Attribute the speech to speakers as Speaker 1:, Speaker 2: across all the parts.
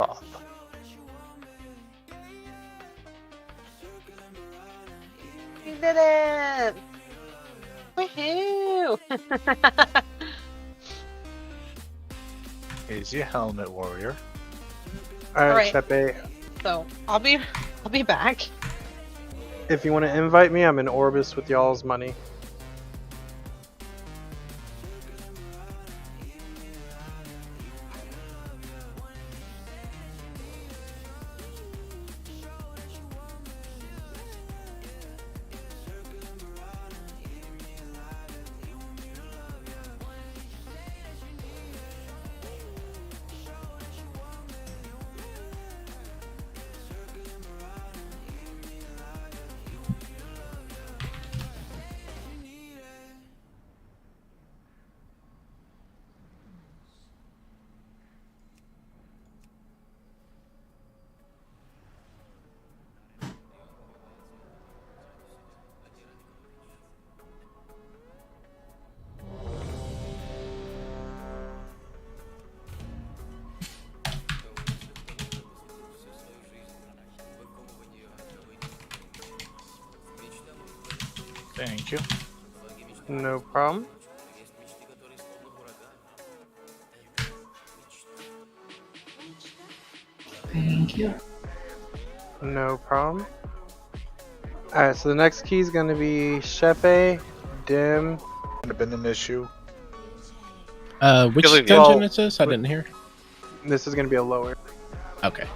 Speaker 1: off.
Speaker 2: We did it! Woohoo!
Speaker 1: Here's your helmet, warrior.
Speaker 3: Alright,
Speaker 2: Alright.
Speaker 3: Chepe.
Speaker 2: So I'll be back.
Speaker 3: If you want to invite me, I'm in Orbis with y'all's money.
Speaker 1: Thank you.
Speaker 3: No problem.
Speaker 4: Thank you.
Speaker 3: No problem. Alright, so the next key is going to be Chepe, Dim.
Speaker 1: Would have been an issue.
Speaker 5: Which
Speaker 1: Well,
Speaker 5: dungeon is this? I didn't hear.
Speaker 3: This is going to be a lower.
Speaker 5: Okay.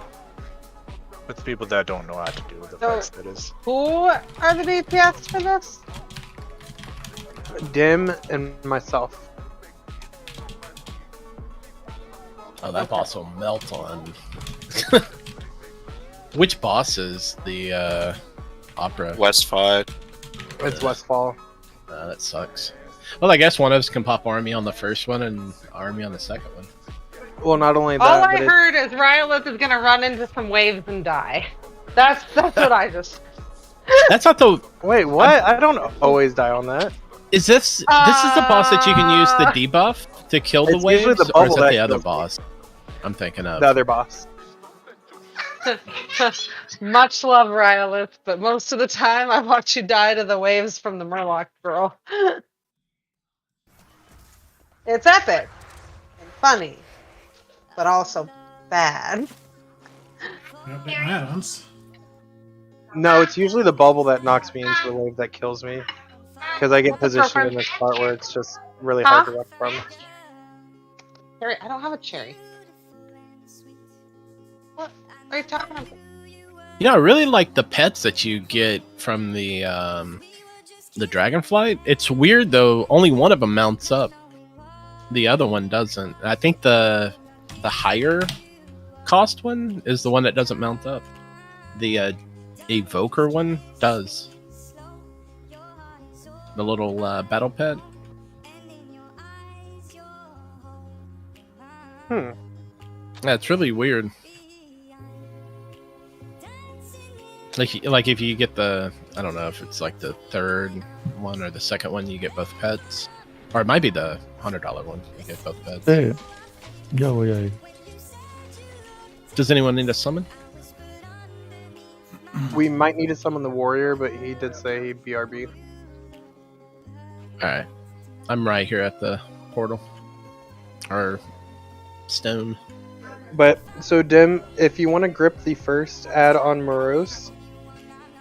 Speaker 1: With people that don't know how to do the
Speaker 2: So-
Speaker 1: fights, that is.
Speaker 2: Who are the DPS for this?
Speaker 3: Dim and myself.
Speaker 5: Oh, that boss will melt on. Which boss is the opera?
Speaker 6: Westfied.
Speaker 3: It's Westfall.
Speaker 5: That sucks. Well, I guess one of us can pop army on the first one and army on the second one.
Speaker 3: Well, not only that,
Speaker 2: All I
Speaker 3: but
Speaker 2: heard is Rylith is gonna run into some waves and die. That's what I just.
Speaker 5: That's not the.
Speaker 3: wait, what? I don't always die on that.
Speaker 5: Is this? This is the boss that you can use the debuff to kill the
Speaker 3: It's
Speaker 5: waves,
Speaker 3: usually the
Speaker 5: or is
Speaker 3: bubble
Speaker 5: that
Speaker 3: that
Speaker 5: the other
Speaker 3: kills me.
Speaker 5: boss? I'm thinking of.
Speaker 3: The other boss.
Speaker 2: Much love, Rylith, but most of the time I watch you die to the waves from the Murloc girl. It's epic and funny, but also bad.
Speaker 4: Add-ons.
Speaker 3: No, it's usually the bubble that knocks me into the wave that kills me. Because I get
Speaker 2: What's the
Speaker 3: positioned in
Speaker 2: preference?
Speaker 3: this part where it's just really hard to run from.
Speaker 2: Cherry, I don't have a cherry. What are you talking about?
Speaker 5: You know, I really like the pets that you get from the Dragonflight. It's weird though; only one of them mounts up. The other one doesn't. I think the higher cost one is the one that doesn't mount up. The Evoker one does. The little battle pet.
Speaker 3: Hmm.
Speaker 5: Yeah, it's really weird. Like if you get the, I don't know if it's like the third one or the second one, you get both pets, or it might be the $100 one. You get both pets.
Speaker 7: Ya voy ahí.
Speaker 5: Does anyone need a summon?
Speaker 3: We might need to summon the warrior, but he did say BRB.
Speaker 5: All right, I'm right here at the portal or stone.
Speaker 3: But, so Dim, if you want to grip the first, add on Morose.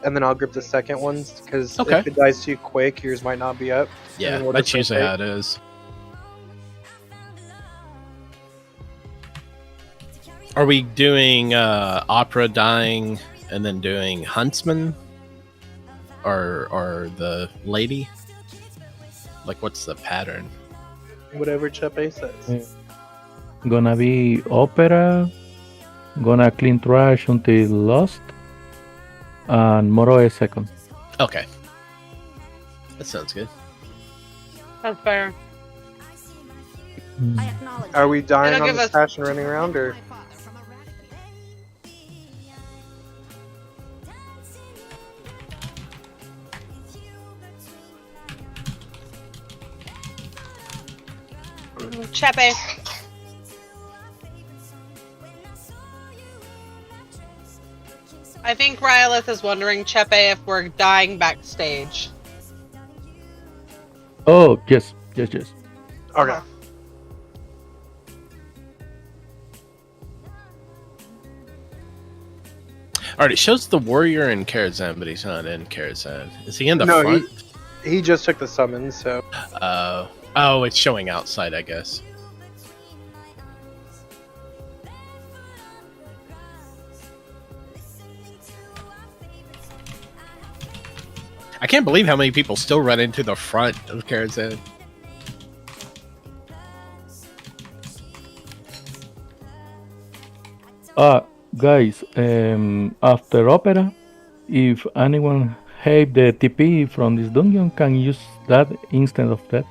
Speaker 3: And then I'll grip the second ones, because
Speaker 5: Okay.
Speaker 3: if it dies too quick, yours might not be up.
Speaker 5: Yeah,
Speaker 3: In order
Speaker 5: that's
Speaker 3: for
Speaker 5: usually
Speaker 3: it-
Speaker 5: how it is. Are we doing opera dying and then doing huntsman, or the lady? Like, what's the pattern?
Speaker 3: Whatever Chepe says.
Speaker 7: Gonna be opera. Gonna clean trash until lost. And Moro is second.
Speaker 5: Okay, that sounds good.
Speaker 2: That's fair.
Speaker 3: Are we dying
Speaker 2: It'll
Speaker 3: on
Speaker 2: give
Speaker 3: the
Speaker 2: us-
Speaker 3: stash and running around, or?
Speaker 2: Chepe. I think Rylith is wondering, Chepe, if we're dying backstage.
Speaker 7: Oh, yes.
Speaker 3: Okay.
Speaker 5: Alright, it shows the warrior in Karazhan, but he's not in Karazhan. Is he in the
Speaker 3: No,
Speaker 5: front?
Speaker 3: he just took the summons, so
Speaker 5: Oh, it's showing outside, I guess. I can't believe how many people still run into the front of Karazhan.
Speaker 7: Guys, after Opera, if anyone have the TP from this dungeon, can use that instead of that.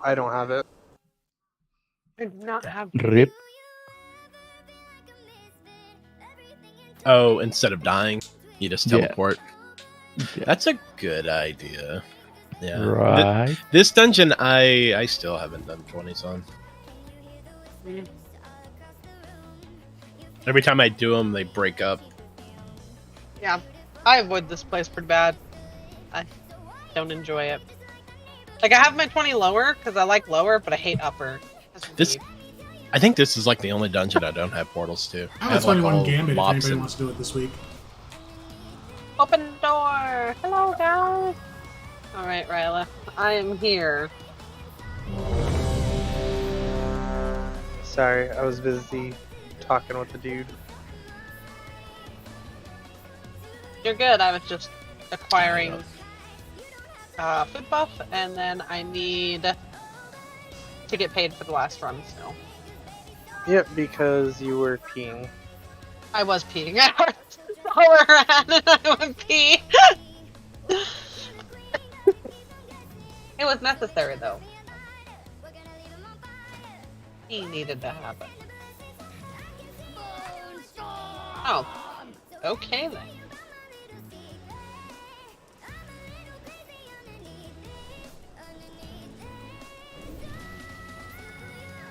Speaker 3: I don't have it.
Speaker 2: I do not have.
Speaker 7: RIP.
Speaker 5: Oh, instead of dying, you just
Speaker 7: Yeah.
Speaker 5: teleport.
Speaker 7: Yeah.
Speaker 5: That's a good idea. Yeah.
Speaker 7: Right.
Speaker 5: This dungeon, I still haven't done 20s on.
Speaker 2: Mm.
Speaker 5: Every time I do them, they break up.
Speaker 2: Yeah, I avoid this place pretty bad. I don't enjoy it. Like, I have my 20 lower because I like lower, but I hate upper.
Speaker 5: This, I think this is like the only dungeon I don't have portals to.
Speaker 4: I have 21
Speaker 5: all
Speaker 4: Gambit if
Speaker 5: mobs
Speaker 4: anybody
Speaker 5: and-
Speaker 4: wants to do it this week.
Speaker 2: Open door! Hello, guys! Alright, Ryla. I am here.
Speaker 3: Sorry, I was busy talking with the dude.
Speaker 2: You're good. I was just acquiring food buff, and then I need to get paid for the last run still.
Speaker 3: Yep, because you were peeing.
Speaker 2: I was peeing. I heard her hand and I went pee. It was necessary though. He needed to happen. Oh. Okay then.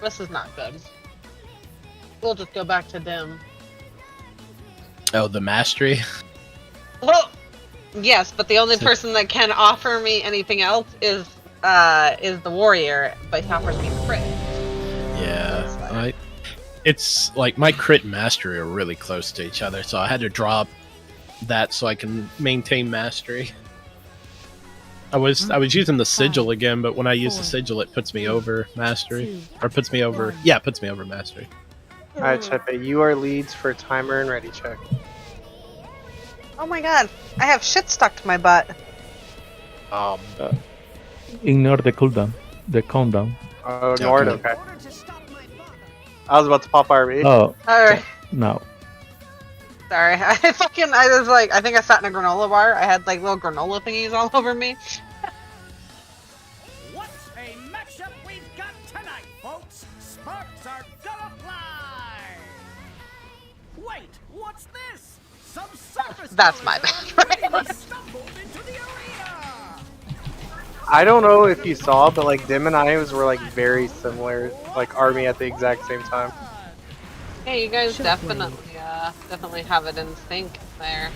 Speaker 2: This is not good. We'll just go back to Dim.
Speaker 5: Oh, the mastery.
Speaker 2: Well, yes, but the only
Speaker 5: So-
Speaker 2: person that can offer me anything else is the warrior, but he offers me crit. That's
Speaker 5: Yeah,
Speaker 2: fine.
Speaker 5: it's like my crit and mastery are really close to each other, so I had to drop that so I can maintain mastery. I was using the sigil again, but when I use the sigil, it puts me over mastery, or puts me over. Yeah, it puts me over mastery.
Speaker 3: Alright, Chepe, you are leads for timer and ready check.
Speaker 2: Oh my god, I have shit stuck to my butt.
Speaker 7: Ignore the cooldown, the countdown.
Speaker 3: Oh, Nord,
Speaker 5: Okay.
Speaker 3: okay. I was about to pop RB.
Speaker 7: Oh,
Speaker 2: Alright,
Speaker 7: now.
Speaker 2: sorry. I was like, I think I sat in a granola bar. I had like little granola thingies all over me.
Speaker 6: What a matchup we've got tonight, folks! Sparks are gonna fly! Wait, what's this? Some surface
Speaker 2: That's my
Speaker 6: tourism
Speaker 2: bad.
Speaker 6: really stumbled into the arena!
Speaker 3: I don't know if you saw, but like Dim and I were like very similar, like army at the exact same time.
Speaker 2: Hey, you guys definitely have it in sync there.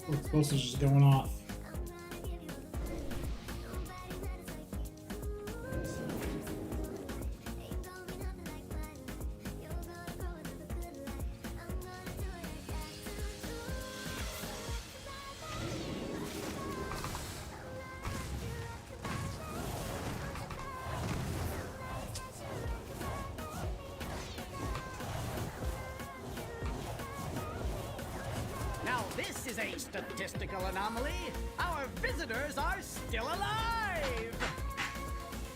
Speaker 4: What's supposed to just going off?
Speaker 6: Now this is a statistical anomaly. Our visitors are still alive!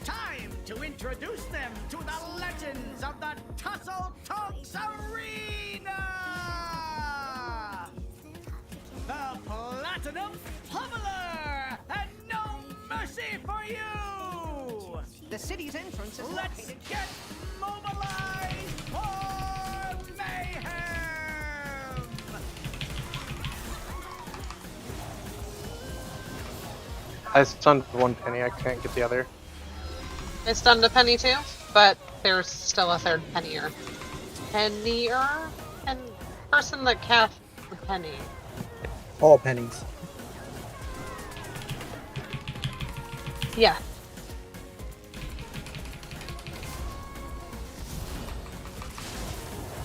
Speaker 6: Time to introduce them to the legends of the Tussle Talks Arena! The Platinum Pummeler! And no mercy for you!
Speaker 8: The city's entrance is
Speaker 6: Let's
Speaker 8: located.
Speaker 6: get mobilized for mayhem!
Speaker 3: I stunned one penny, I can't get the other.
Speaker 2: I stunned a penny too, but there's still a third pennyer. Pennyer? And person that casts the penny.
Speaker 4: All pennies.
Speaker 2: Yeah.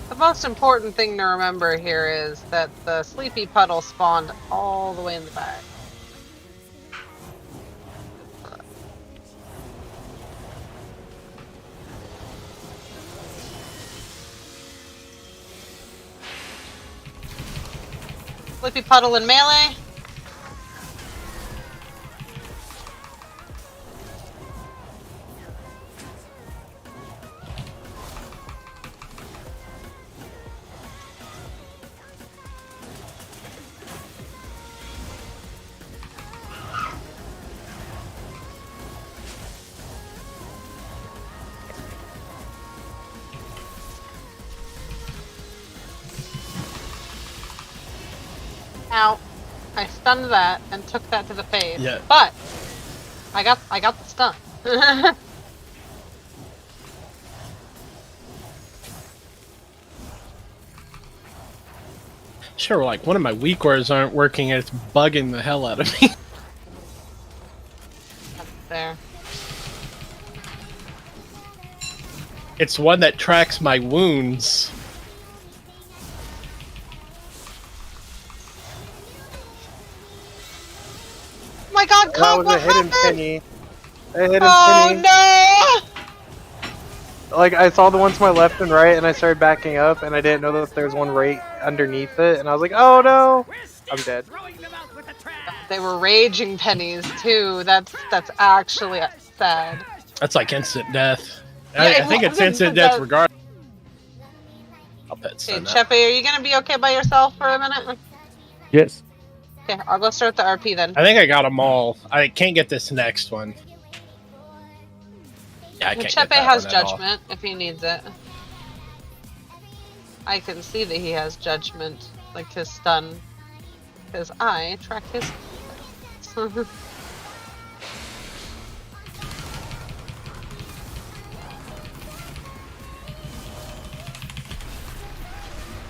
Speaker 2: The most important thing to remember here is that the sleepy puddle spawned all the way in the back. Sleepy puddle in melee. Ow. I stunned that and took that to the face.
Speaker 5: Yeah.
Speaker 2: But I got the stun.
Speaker 5: Sure, like one of my weak words aren't working and it's bugging the hell out of me.
Speaker 2: There.
Speaker 5: It's one that tracks my wounds.
Speaker 2: Oh my god,
Speaker 3: That
Speaker 2: Cobb,
Speaker 3: was
Speaker 2: what
Speaker 3: a hidden
Speaker 2: happened?
Speaker 3: penny. A hidden
Speaker 2: Oh
Speaker 3: penny.
Speaker 2: no!
Speaker 3: Like, I saw the one to my left and right, and I started backing up, and I didn't know that there was one right underneath it, and I was like, oh no!
Speaker 6: We're still
Speaker 3: I'm dead.
Speaker 6: throwing them out with the trash.
Speaker 2: They were raging pennies too. That's actually sad.
Speaker 5: That's like instant death.
Speaker 2: Yeah,
Speaker 5: I think
Speaker 2: it
Speaker 5: it's
Speaker 2: was
Speaker 5: instant
Speaker 2: instant
Speaker 5: death
Speaker 2: death.
Speaker 5: regardless. I'll pet
Speaker 2: Hey,
Speaker 5: send that.
Speaker 2: Chepe, are you gonna be okay by yourself for a minute?
Speaker 7: Yes.
Speaker 2: Okay, I'll go start the RP then.
Speaker 5: I think I got them all. I can't get this next one. Yeah, I can't
Speaker 2: Chepe
Speaker 5: get that
Speaker 2: has
Speaker 5: one at all.
Speaker 2: judgment if he needs it. I can see that he has judgment, like his stun, because I track his.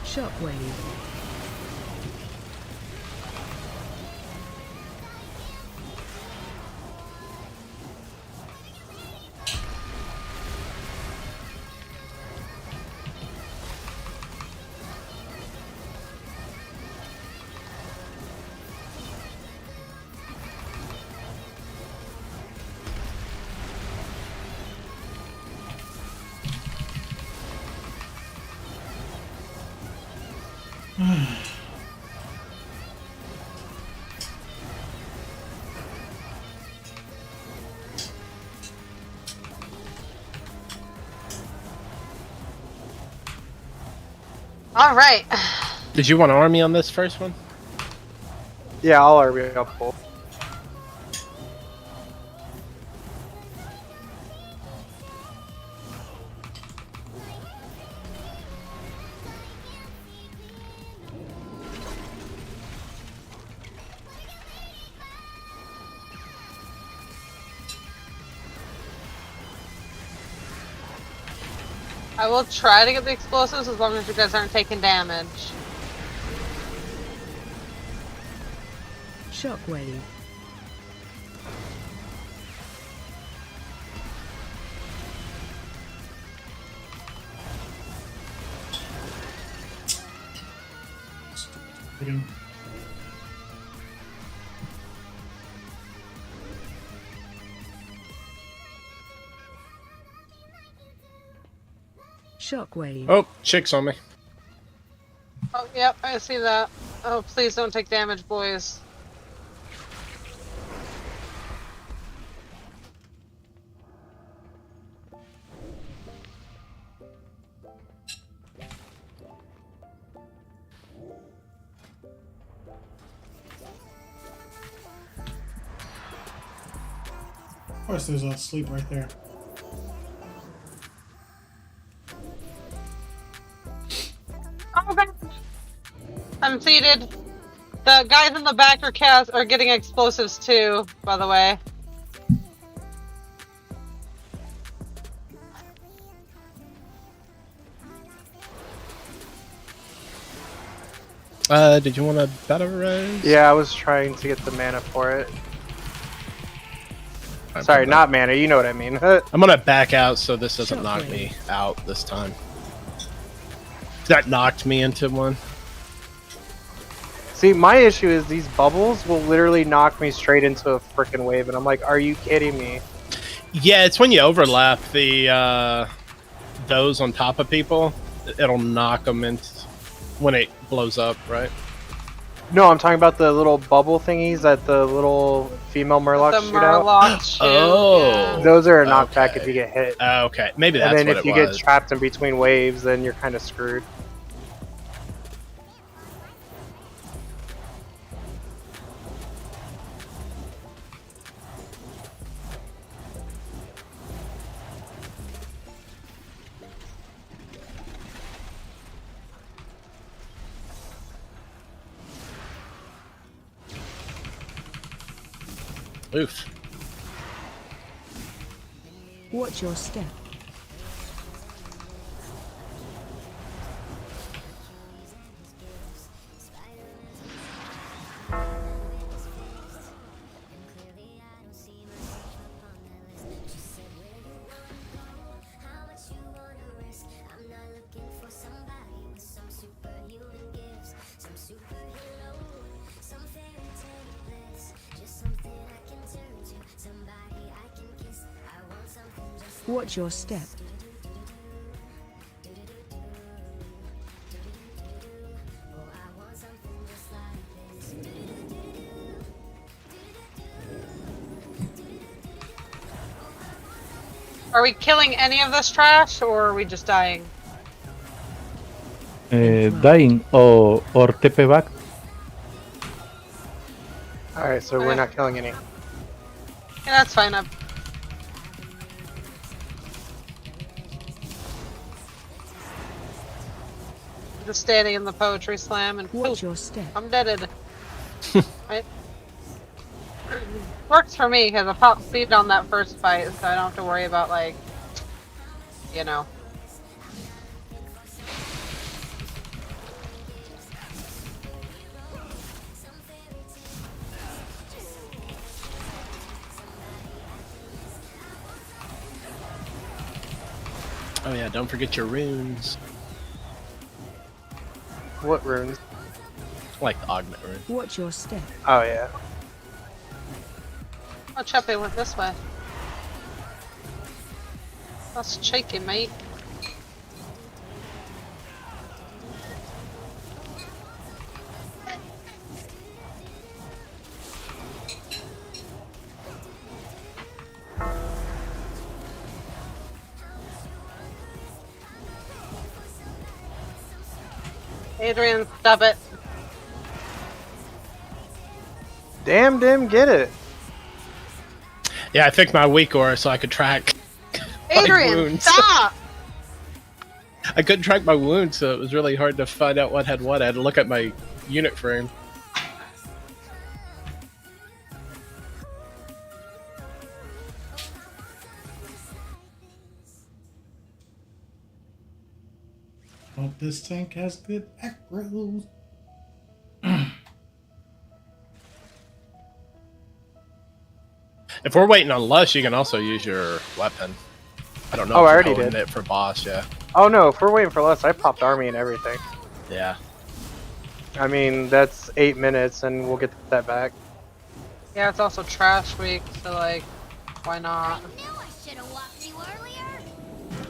Speaker 8: Shockwave.
Speaker 2: All right.
Speaker 5: Did you want to army on this first one?
Speaker 3: Yeah, I'll RB up both.
Speaker 2: I will try to get the explosives as long as you guys aren't taking damage.
Speaker 8: Shockwave. Shockwave.
Speaker 5: Oh, chicks on me.
Speaker 2: Oh, yep, I see that. Oh, please don't take damage, boys.
Speaker 9: Of course, there's a sleep right there.
Speaker 2: Oh, God. I'm seated. The guys in the back are getting explosives too, by the way.
Speaker 5: Did you want a battle res?
Speaker 3: Yeah, I was trying to get the mana for it.
Speaker 5: I'm
Speaker 3: Sorry,
Speaker 5: gonna-
Speaker 3: not mana. You know what I mean.
Speaker 5: I'm gonna back out so this doesn't knock me out this time. That knocked me into one.
Speaker 3: See, my issue is these bubbles will literally knock me straight into a freaking wave, and I'm like, are you kidding me?
Speaker 5: Yeah, it's when you overlap the those on top of people, it'll knock them in when it blows up, right?
Speaker 3: No, I'm talking about the little bubble thingies that the little female Murlocs
Speaker 2: The
Speaker 3: shoot out.
Speaker 2: Murloc shoot.
Speaker 5: Oh.
Speaker 2: yeah.
Speaker 3: Those are a knockback
Speaker 5: Okay.
Speaker 3: if you get hit.
Speaker 5: Okay, maybe that's
Speaker 3: And then
Speaker 5: what
Speaker 3: if
Speaker 5: it
Speaker 3: you
Speaker 5: was.
Speaker 3: get trapped in between waves, then you're kind of screwed.
Speaker 5: Oof.
Speaker 8: Watch your step. Watch your step.
Speaker 2: Are we killing any of this trash, or are we just dying?
Speaker 7: Dying or TP back.
Speaker 3: Alright, so we're not killing any.
Speaker 2: Yeah, that's fine. I'm just standing in the poetry slam and
Speaker 8: Watch
Speaker 2: poof,
Speaker 8: your step.
Speaker 2: I'm deaded. Right? Works for me because I popped speed on that first fight, so I don't have to worry about, like, you know.
Speaker 5: Oh yeah, don't forget your runes.
Speaker 3: What runes?
Speaker 5: Like the augment rune.
Speaker 8: Watch your step.
Speaker 3: Oh, yeah.
Speaker 2: Oh, Chepe went this way. That's cheeky, mate. Adrian, stop it.
Speaker 3: Damn, Dim, get it.
Speaker 5: Yeah, I think my weak aura so I could track my
Speaker 2: Adrian,
Speaker 5: wounds.
Speaker 2: stop!
Speaker 5: I couldn't track my wounds, so it was really hard to find out what had what. I had to look at my unit frame.
Speaker 9: Hope this tank has good aggro.
Speaker 5: If we're waiting on Lush, you can also use your weapon. I don't know.
Speaker 3: Oh,
Speaker 5: if
Speaker 3: I
Speaker 5: you're
Speaker 3: already
Speaker 5: holding
Speaker 3: did.
Speaker 5: it for boss. Yeah.
Speaker 3: Oh no, if we're waiting for less, I popped army and everything.
Speaker 5: Yeah.
Speaker 3: I mean, that's 8 minutes and we'll get that back.
Speaker 2: Yeah, it's also trash week, so like, why not?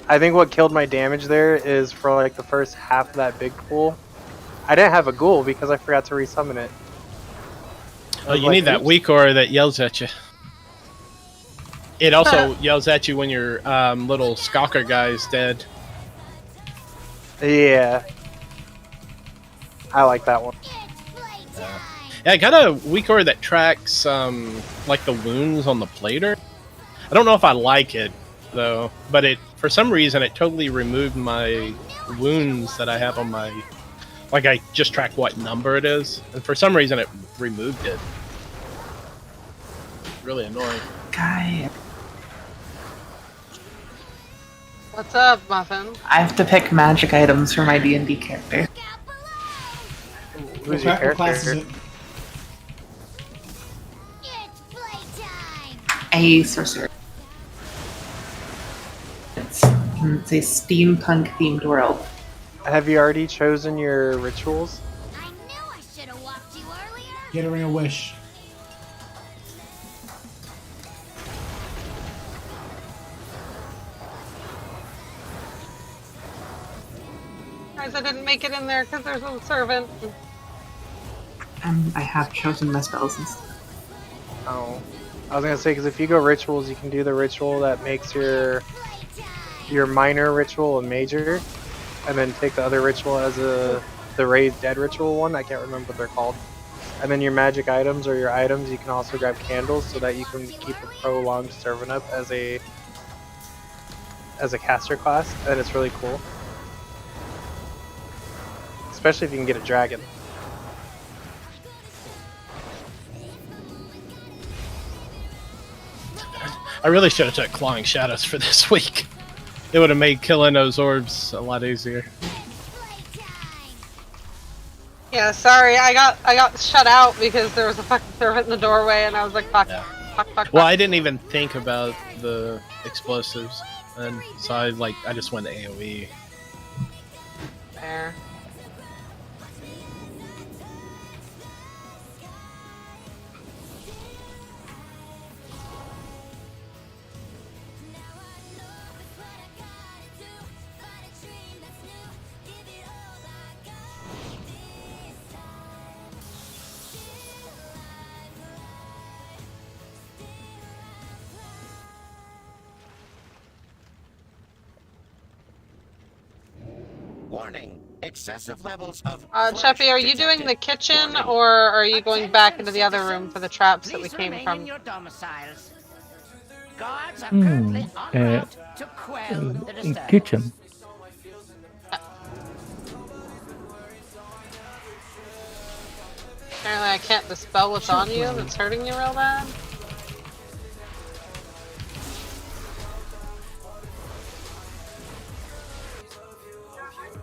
Speaker 3: I think what killed my damage there is for like the first half of that big pool. I didn't have a ghoul because I forgot to resummon it.
Speaker 5: Oh, you
Speaker 3: like,
Speaker 5: need that
Speaker 3: oops.
Speaker 5: weak aura that yells at you. It also yells at you when your little stalker guy is dead.
Speaker 3: Yeah. I like that one.
Speaker 5: Yeah, I got a weak aura that tracks like the wounds on the plater. I don't know if I like it though, but it for some reason it totally removed my wounds that I have on my. Like I just track what number it is, and for some reason it removed it. Really annoying.
Speaker 10: Guy,
Speaker 2: What's up, Muffin?
Speaker 10: I have to pick magic items for my D&D character.
Speaker 3: Who's your
Speaker 9: What class is
Speaker 3: character?
Speaker 9: it?
Speaker 10: A sorcerer. It's a steampunk themed world.
Speaker 3: Have you already chosen your rituals?
Speaker 9: Get a ring of wish.
Speaker 2: Guys, I didn't make it in there because there's a servant.
Speaker 10: I have chosen my spells and stuff.
Speaker 3: Oh, I was gonna say because if you go rituals, you can do the ritual that makes your minor ritual a major, and then take the other ritual as the raised dead ritual one. I can't remember what they're called. And then your magic items or your items, you can also grab candles so that you can keep a prolonged servant up as a caster class, and it's really cool. Especially if you can get a dragon.
Speaker 5: I really should have took Clawing Shadows for this week. It would have made killing those orbs a lot easier.
Speaker 2: Yeah, sorry, I got shut out because there was a fucking servant in the doorway, and I was like, fuck,
Speaker 5: Yeah.
Speaker 2: fuck.
Speaker 5: Well, I didn't even think about the explosives, and so I just went AoE.
Speaker 2: There.
Speaker 6: Warning. Excessive levels of
Speaker 2: Cheppy, are you doing the kitchen, or are you going back into the other room for the traps that we
Speaker 6: Please
Speaker 2: came
Speaker 6: remain
Speaker 2: from?
Speaker 6: in your domiciles. Guards are
Speaker 7: Hmm,
Speaker 6: currently en route to quell the
Speaker 7: In
Speaker 6: disturbance.
Speaker 7: kitchen.
Speaker 2: Apparently I can't dispel what's on you that's hurting you real bad.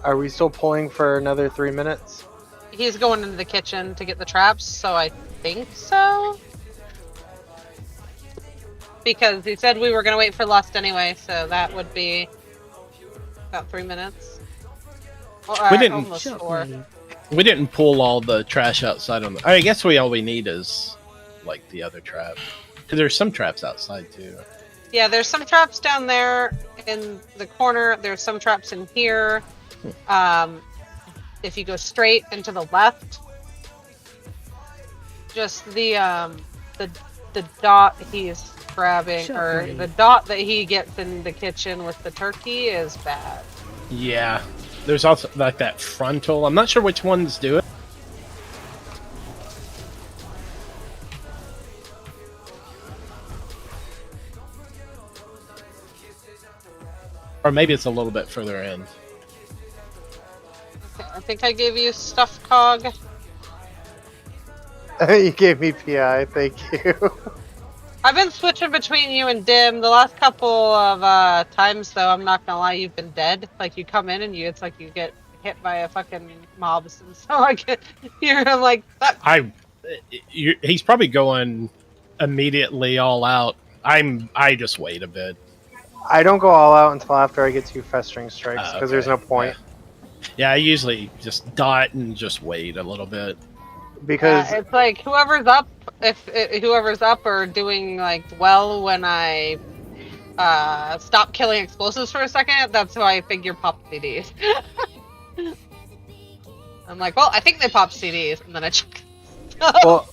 Speaker 3: Are we still pulling for another 3 minutes?
Speaker 2: He's going into the kitchen to get the traps, so I think so. Because he said we were going to wait for Lust anyway, so that would be about 3 minutes. Or,
Speaker 5: We didn't-
Speaker 2: almost 4.
Speaker 5: We didn't pull all the trash outside on the. I guess all we need is like the other trap, because there's some traps outside too.
Speaker 2: Yeah, there's some traps down there in the corner. There's some traps in here. If you go straight and to the left, just the dot he's grabbing, or the dot that he gets in the kitchen with the turkey is bad.
Speaker 5: Yeah, there's also like that frontal. I'm not sure which ones do it. Or maybe it's a little bit further in.
Speaker 2: Okay, I think I gave you stuffed cog.
Speaker 3: You gave me PI, thank you.
Speaker 2: I've been switching between you and Dim. The last couple of times, though, I'm not gonna lie, you've been dead. Like, you come in and it's like you get hit by a fucking mob, and so I'm like, fuck.
Speaker 5: He's probably going immediately all out. I just wait a bit.
Speaker 3: I don't go all out until after I get 2 festering strikes, because there's no
Speaker 5: Okay,
Speaker 3: point.
Speaker 5: Yeah, I usually just dot and just wait a little bit.
Speaker 3: Because
Speaker 2: It's like whoever's up, whoever's up or doing like well when I stop killing explosives for a second, that's who I figure popped CDs. I'm like, well, I think they popped CDs, and then I check.
Speaker 3: well,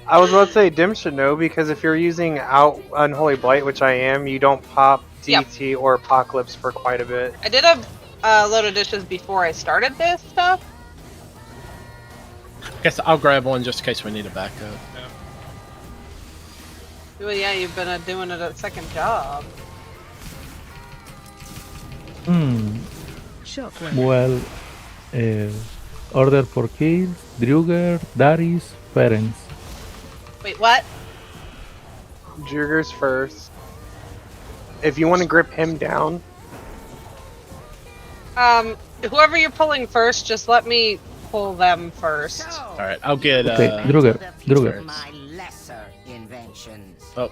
Speaker 3: I was about to say Dim should know, because if you're using Unholy Blight, which I am, you don't pop DT or Apocalypse for quite a bit.
Speaker 2: I did a load of dishes before I started this stuff.
Speaker 5: Guess I'll grab one just in case we need a backup.
Speaker 2: Well, yeah, you've been doing it at second job.
Speaker 8: Shockwave.
Speaker 7: Well, order for kills, Druger, Darius, Ferenc.
Speaker 2: Wait, what?
Speaker 3: Jugger's first. If you want to grip him down,
Speaker 2: Whoever you're pulling first, just let me pull them first.
Speaker 5: All right, I'll get.
Speaker 7: Okay, Druger. Druger.
Speaker 6: My lesser inventions.
Speaker 5: Oh,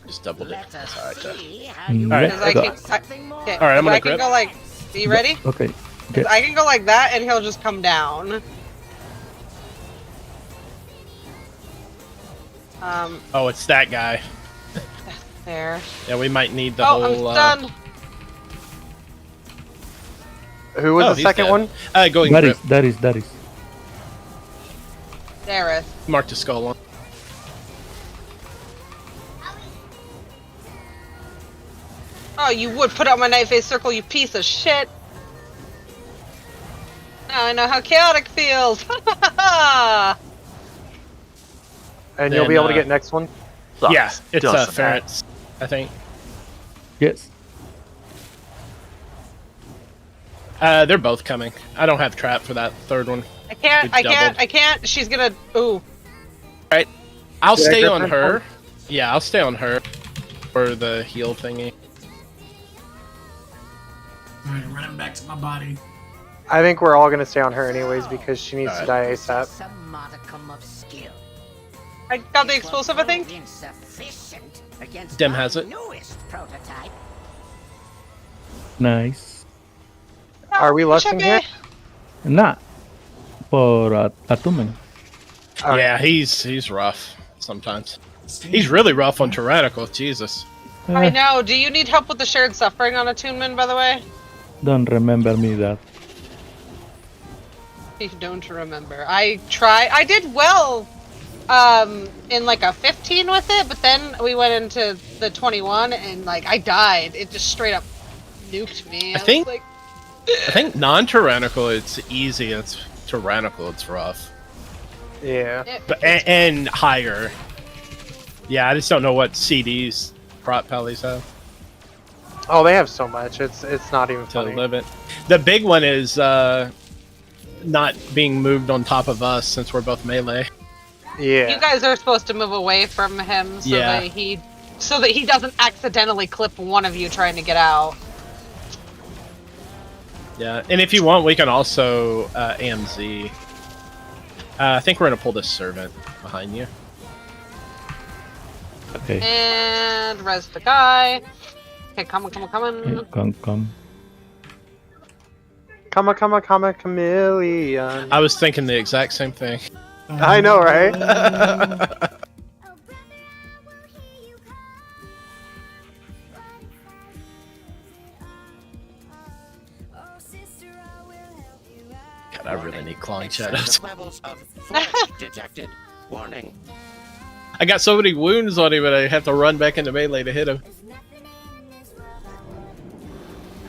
Speaker 5: just doubled it.
Speaker 6: Let us
Speaker 5: Sorry,
Speaker 6: see how
Speaker 7: Mm,
Speaker 6: you
Speaker 7: yeah.
Speaker 2: Because I
Speaker 7: Go.
Speaker 2: can,
Speaker 6: something more.
Speaker 2: okay,
Speaker 5: All right, I'm gonna
Speaker 2: I can
Speaker 5: grip.
Speaker 2: go like. Are you ready?
Speaker 7: Okay. Get.
Speaker 2: I can go like that, and he'll just come down.
Speaker 5: Oh, it's that guy.
Speaker 2: There.
Speaker 5: Yeah, we might need the
Speaker 2: Oh,
Speaker 5: whole.
Speaker 2: I'm stunned.
Speaker 3: Who was
Speaker 5: Oh,
Speaker 3: the
Speaker 5: he's
Speaker 3: second
Speaker 5: dead.
Speaker 3: one?
Speaker 5: Going
Speaker 7: That
Speaker 5: grip.
Speaker 7: is.
Speaker 2: Dareth.
Speaker 5: Mark the skull on.
Speaker 2: Oh, you would put out my night phase circle, you piece of shit. Now I know how chaotic feels.
Speaker 3: And you'll
Speaker 5: Then,
Speaker 3: be able to get next one.
Speaker 5: Yeah, it's
Speaker 1: Doesn't
Speaker 5: ferrets, I think.
Speaker 7: Yes.
Speaker 5: They're both coming. I don't have trap for that third one.
Speaker 2: I can't,
Speaker 5: We doubled.
Speaker 2: I can't. She's gonna. Ooh.
Speaker 5: I'll
Speaker 3: Did I
Speaker 5: stay
Speaker 3: grip
Speaker 5: on
Speaker 3: that
Speaker 5: her.
Speaker 3: one?
Speaker 5: Yeah, I'll stay on her for the heal thingy.
Speaker 9: Alright, running back to my body.
Speaker 3: I think we're all gonna stay on her anyways because she needs to die ASAP.
Speaker 6: Some modicum of skill.
Speaker 2: I got the explosive, I think.
Speaker 6: Insufficient against
Speaker 5: Dem
Speaker 6: my
Speaker 5: has it.
Speaker 6: newest prototype.
Speaker 7: Nice.
Speaker 3: Are we lusting here?
Speaker 7: Nah. For Atumen.
Speaker 3: Alright.
Speaker 5: Yeah, he's rough sometimes. He's really rough on tyrannical. Jesus.
Speaker 2: I know. Do you need help with the shared suffering on attunement, by the way?
Speaker 7: Don't remember me that.
Speaker 2: You don't remember. I did well in like a 15 with it, but then we went into the 21 and like I died. It just straight up nuked me.
Speaker 5: I
Speaker 2: was
Speaker 5: think-
Speaker 2: like,
Speaker 5: I think non-tyrannical it's easy. It's tyrannical it's rough.
Speaker 3: Yeah.
Speaker 5: But and higher. Yeah, I just don't know what CDs prop pallies have
Speaker 3: Oh, they have so much. It's not even
Speaker 5: to
Speaker 3: funny.
Speaker 5: live it. The big one is not being moved on top of us since we're both melee.
Speaker 3: Yeah.
Speaker 2: you guys are supposed to move away from him so
Speaker 5: Yeah.
Speaker 2: that he doesn't accidentally clip one of you trying to get out.
Speaker 5: Yeah, and if you want, we can also AMZ. I think we're gonna pull this servant behind you.
Speaker 7: Okay.
Speaker 2: And res the guy. Okay, come on.
Speaker 7: Come.
Speaker 3: Come, chameleon.
Speaker 5: I was thinking the exact same thing.
Speaker 3: I know, right?
Speaker 5: God, I really need clawing shadows.
Speaker 6: Levels of flesh detected. Warning.
Speaker 5: I got so many wounds on him, and I have to run back into melee to hit him.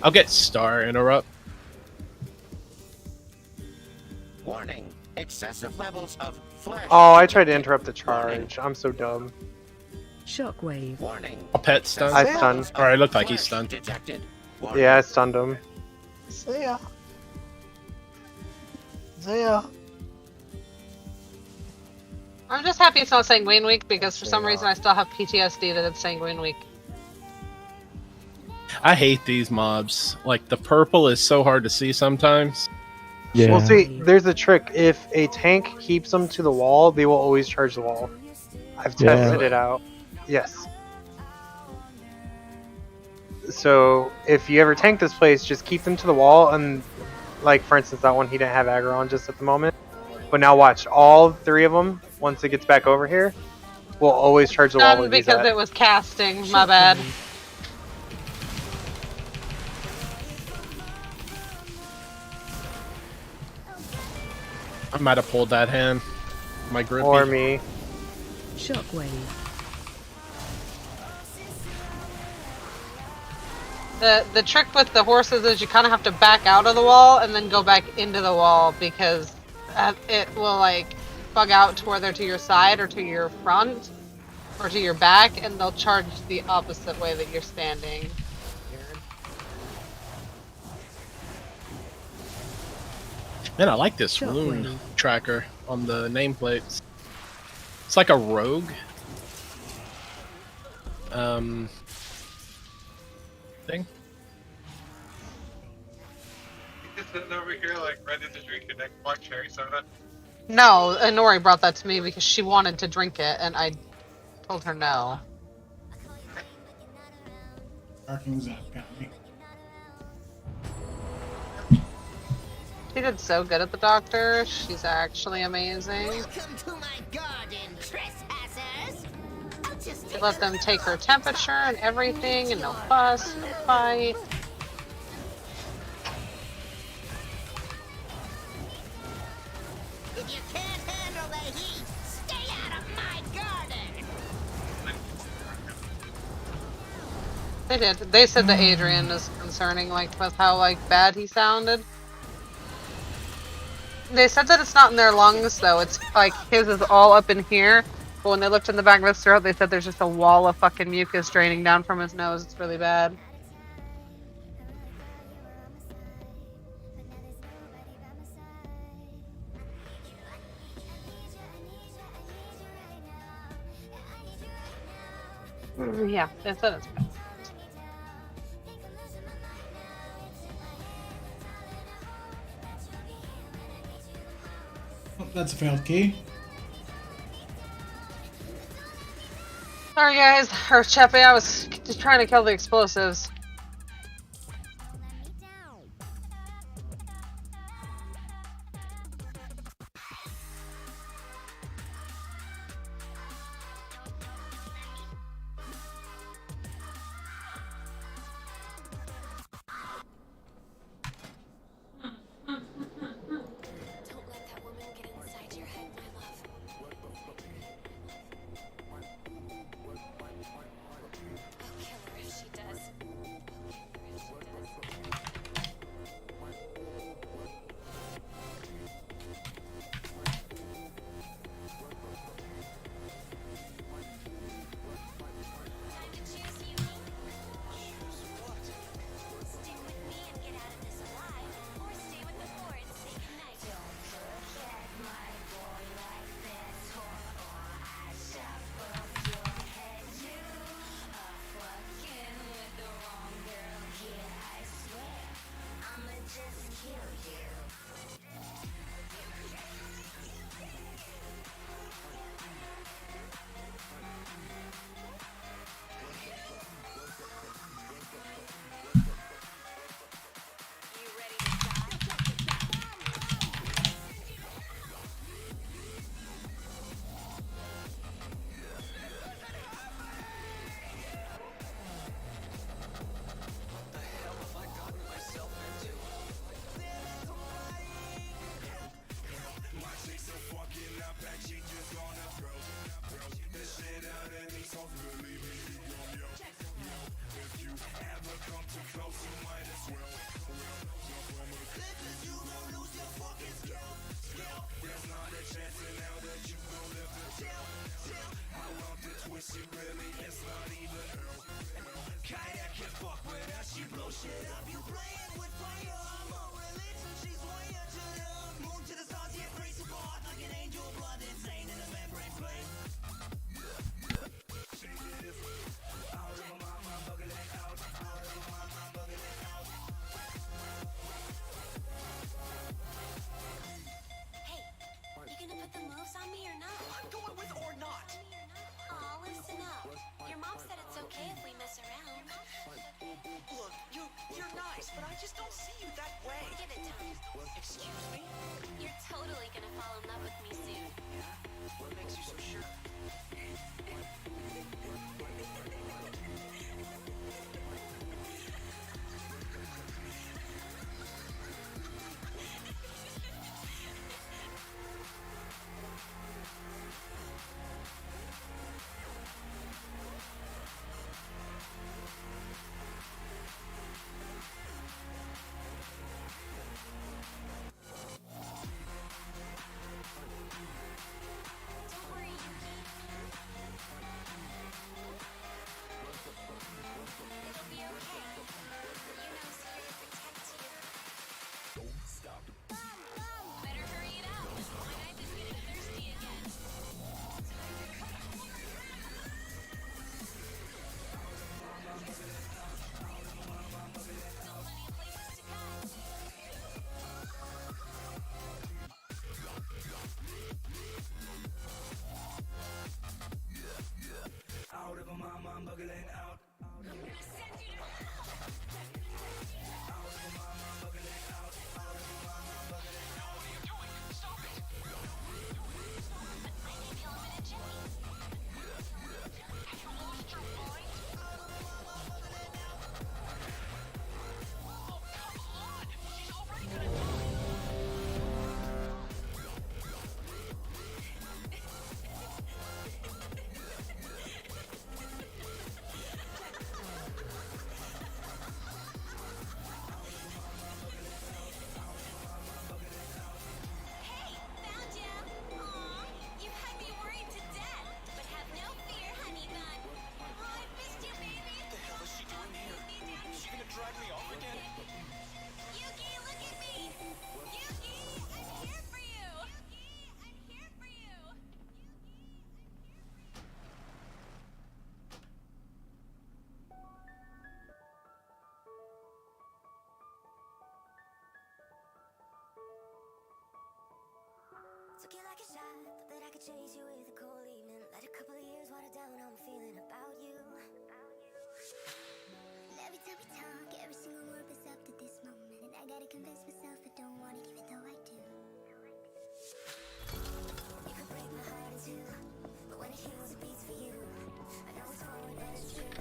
Speaker 5: I'll get Star interrupt.
Speaker 6: Warning. Excessive levels of flesh.
Speaker 3: Oh, I tried to interrupt the charge. I'm so dumb.
Speaker 8: Shockwave.
Speaker 6: Warning.
Speaker 5: I'll pet stun.
Speaker 3: I stunned.
Speaker 5: Alright, looked like he's
Speaker 6: Flesh
Speaker 5: stunned.
Speaker 6: Detected. Warning.
Speaker 3: Yeah, I stunned him.
Speaker 1: See ya. See ya.
Speaker 2: I'm just happy it's not Sanguine Week because for some reason I still have PTSD that it's Sanguine Week.
Speaker 5: I hate these mobs. Like, the purple is so hard to see sometimes.
Speaker 7: Yeah.
Speaker 3: Well, see, there's a trick. If a tank keeps them to the wall, they will always charge the wall. I've
Speaker 7: Yeah.
Speaker 3: tested it out. Yes. So, if you ever tank this place, just keep them to the wall. And, like, for instance, that one, he didn't have aggro on just at the moment. But now watch, all three of them, once it gets back over here, will always charge the wall
Speaker 2: Done
Speaker 3: with these
Speaker 2: because
Speaker 3: at.
Speaker 2: it was casting, my bad.
Speaker 5: I might have pulled that hand. My grip.
Speaker 3: Or me.
Speaker 8: Shockwave.
Speaker 2: The trick with the horses is you kind of have to back out of the wall and then go back into the wall because it will like bug out to whether to your side or to your front or to your back, and they'll charge the opposite way that you're standing. Weird.
Speaker 5: Man, I like this
Speaker 8: Shockwave.
Speaker 5: wound tracker on the nameplates. It's like a rogue. Thing.
Speaker 3: sitting over here like ready to drink your next black cherry soda.
Speaker 2: No, Nori brought that to me because she wanted to drink it, and I told her no.
Speaker 9: Parking Zap got me.
Speaker 2: She did so good at the doctor. She's actually amazing.
Speaker 6: Welcome to my garden, trespassers. I'll just
Speaker 2: She let them take her temperature and everything, and no fuss, no fight.
Speaker 6: If you can't handle the heat, stay out of my garden.
Speaker 2: They did. They said that Adrian is concerning, like, with how, like, bad he sounded. They said that it's not in their lungs, though. It's, like, his is all up in here. But when they looked in the back of his throat, they said there's just a wall of fucking mucus draining down from his nose. It's really bad. Yeah, they said it's bad.
Speaker 9: Oh, that's a failed key.
Speaker 2: Sorry, guys. Or Chepe, I was just trying to kill the explosives.
Speaker 11: Don't let that woman get inside your head, my love. I'll kill her if she does. Time to choose, Yumi. Choose what? Stick with me and get out of this alive, or stay with the Horde and say goodnight. Don't forget my boy like this, or I shuffle your head. You are fucking with the wrong girl here, I swear. I'ma just kill you. You ready to die? Hey, you gonna put the moves on me or not? I'm going with or not. Aw, listen up. Your mom said it's okay if we mess around.
Speaker 6: Look, you're nice, but I just don't see you that way.
Speaker 11: Give it time.
Speaker 6: Excuse me?
Speaker 11: You're totally gonna fall in love with me soon.
Speaker 6: What makes you so sure?
Speaker 11: Don't worry, Yuki. chase you with a cold evening. Let a couple of years water down how I'm feeling about you. And every time we talk, every single word is up to this moment. And I gotta convince myself I don't want it, even though I do. You could break my heart in two, but when it heals, it beats for you. I know it's wrong, but it's true.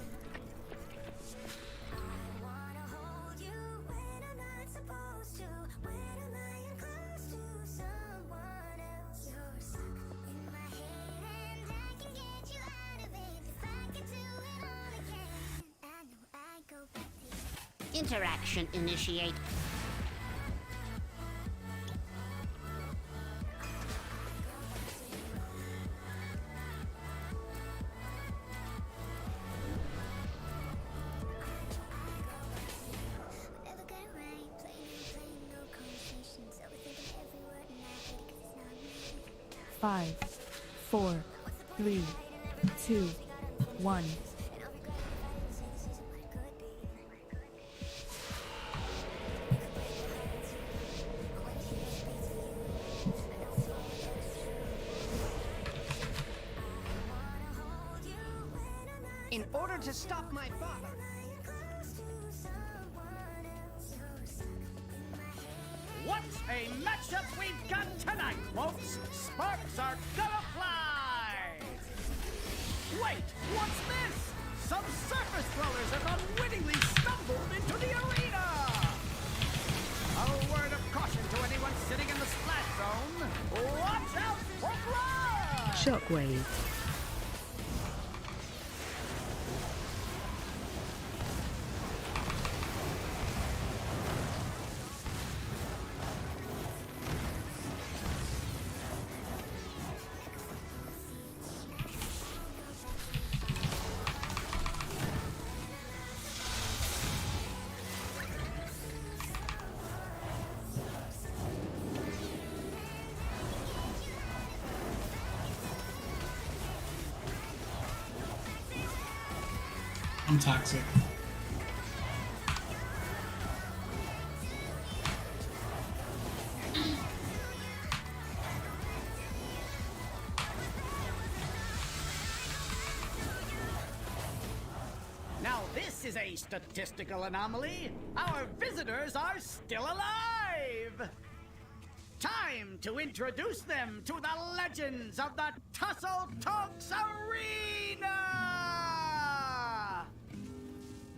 Speaker 11: I wanna hold you when I'm not supposed to. When I'm lying close to someone else. You're stuck in my head and I can get you out of it. If I could do it all again, I know I'd go back to you.
Speaker 6: Interaction initiate.
Speaker 11: Never got it right, playing no conversations. Overthinking every word and I hate it 'cause it's not me.
Speaker 8: 5, 4, 3, 2, 1.
Speaker 11: And I'll regret it if I didn't say this isn't what it could be.
Speaker 6: In order to stop my father, what a matchup we've got tonight, folks! Sparks are gonna fly! Wait, what's this? Some surface throwers have unwittingly stumbled into the arena! A word of caution to anyone sitting in the splash zone. Watch out for blood!
Speaker 8: Shockwave.
Speaker 9: I'm toxic.
Speaker 6: Now this is a statistical anomaly. Our visitors are still alive! Time to introduce them to the legends of the Tussle Talks Arena!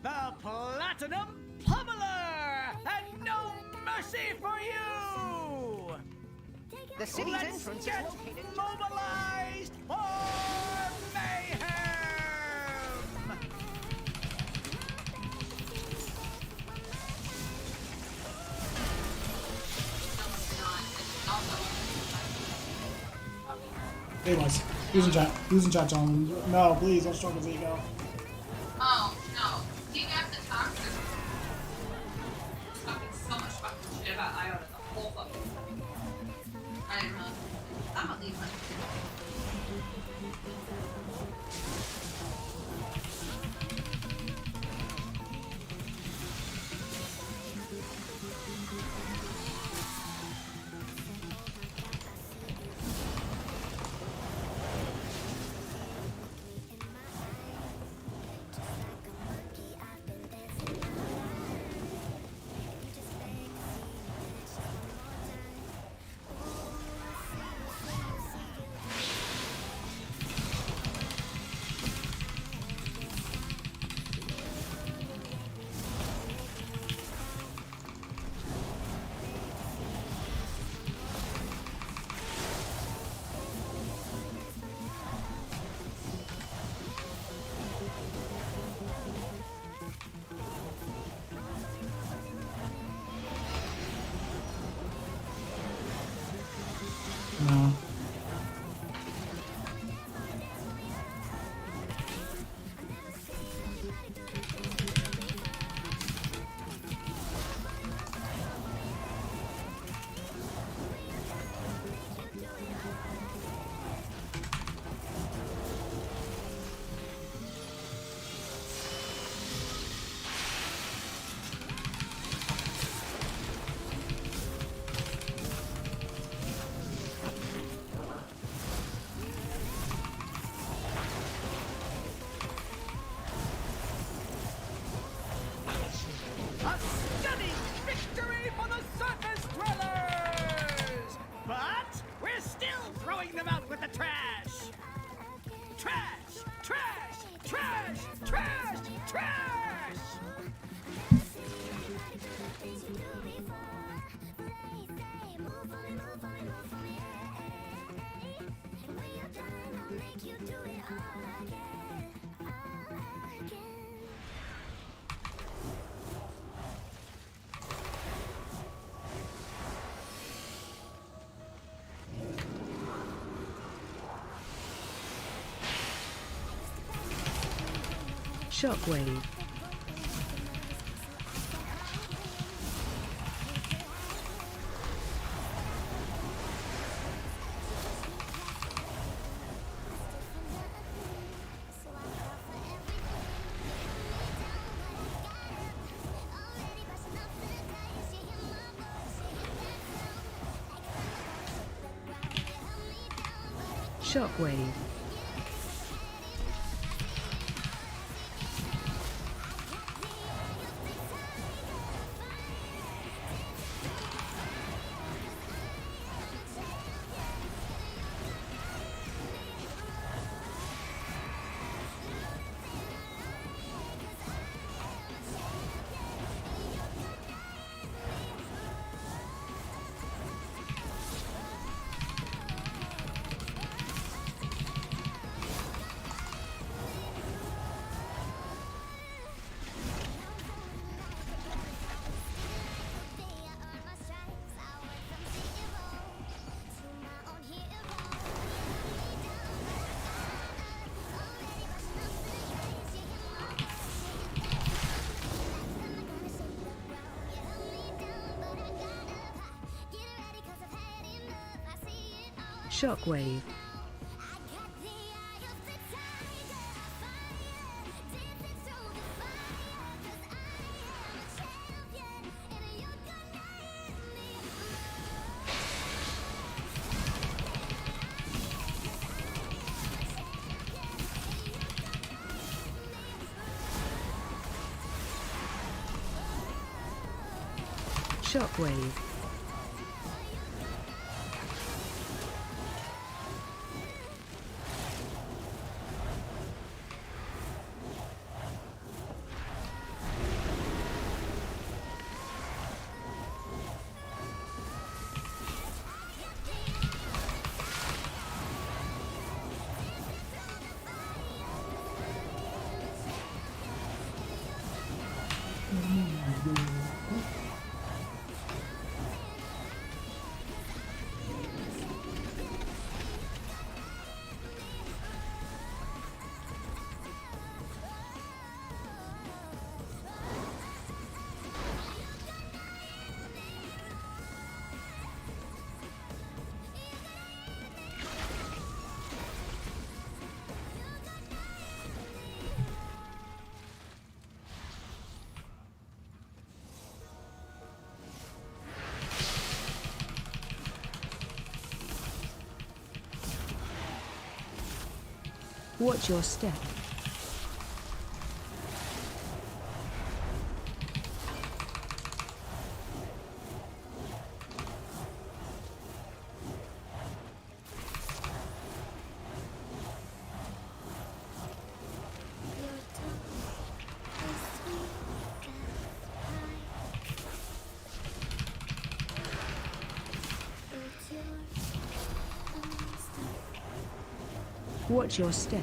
Speaker 6: The Platinum Pummeler! And no mercy for you! The city's entrance is located mobilized for mayhem!
Speaker 9: Hey, was. Who's in chat? Who's in chat, John? No, please, don't stroke his ego.
Speaker 12: Oh, no. You have to talk to him. He's talking so much fucking shit about Iota the whole fucking time. I'm gonna leave my
Speaker 9: No.
Speaker 8: Shockwave. Shockwave. Shockwave. Shockwave. Watch your step. Watch your step.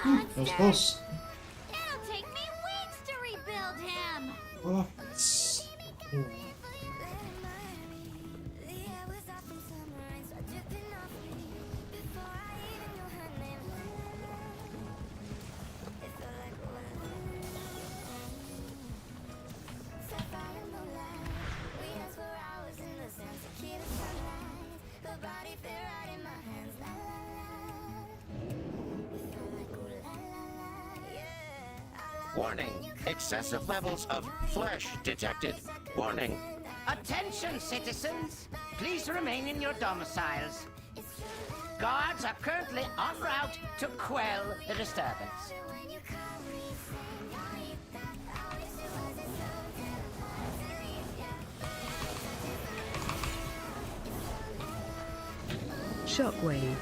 Speaker 9: That was close.
Speaker 11: It'll take me weeks to rebuild him.
Speaker 9: Well, it's... Ooh.
Speaker 6: Warning, excessive levels of flesh detected. Warning. Attention, citizens. Please remain in your domiciles. Guards are currently en route to quell the disturbance.
Speaker 8: Shockwave.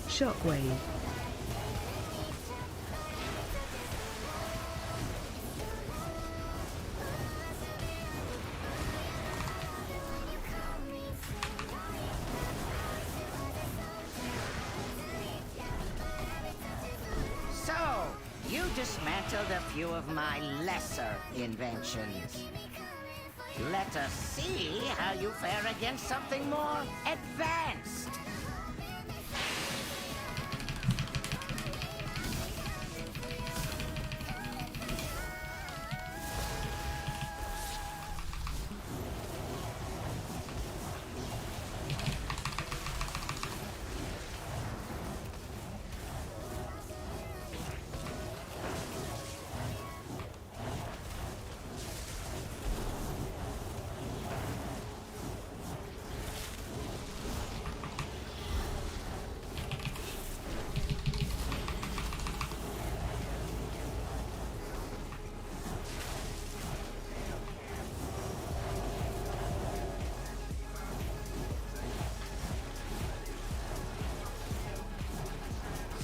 Speaker 8: Shockwave.
Speaker 6: So, you dismantled a few of my lesser inventions. Let us see how you fare against something more advanced.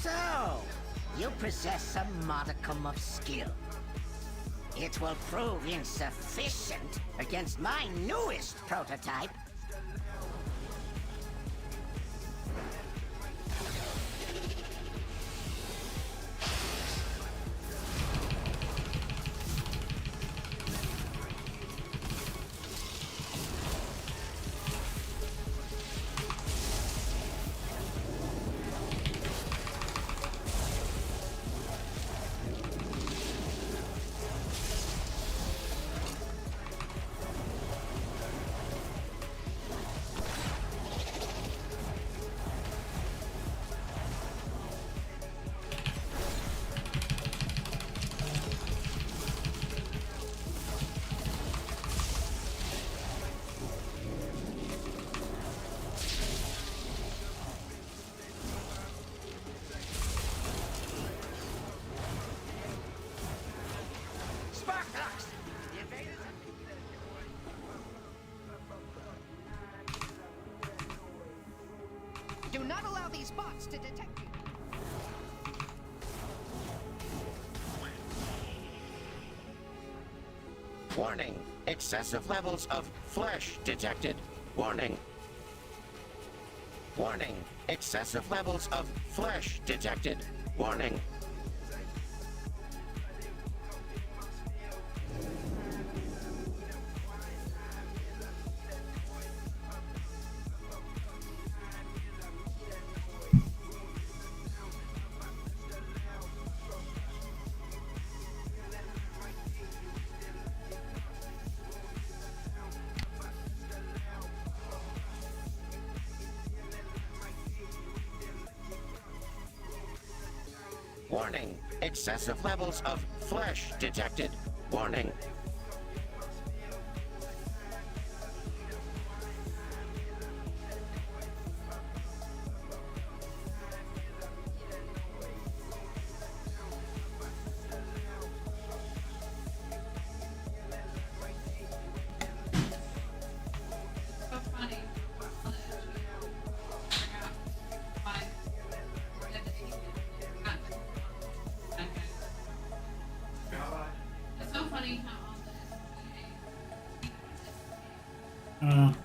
Speaker 6: So, you possess a modicum of skill. It will prove insufficient against my newest prototype. Sparknox! The invaders have... Do not allow these bots to detect you. Warning, excessive levels of flesh detected. Warning. Warning, excessive levels of flesh detected. Warning. Warning, excessive levels of flesh detected. Warning.
Speaker 12: buddy count on the SPA.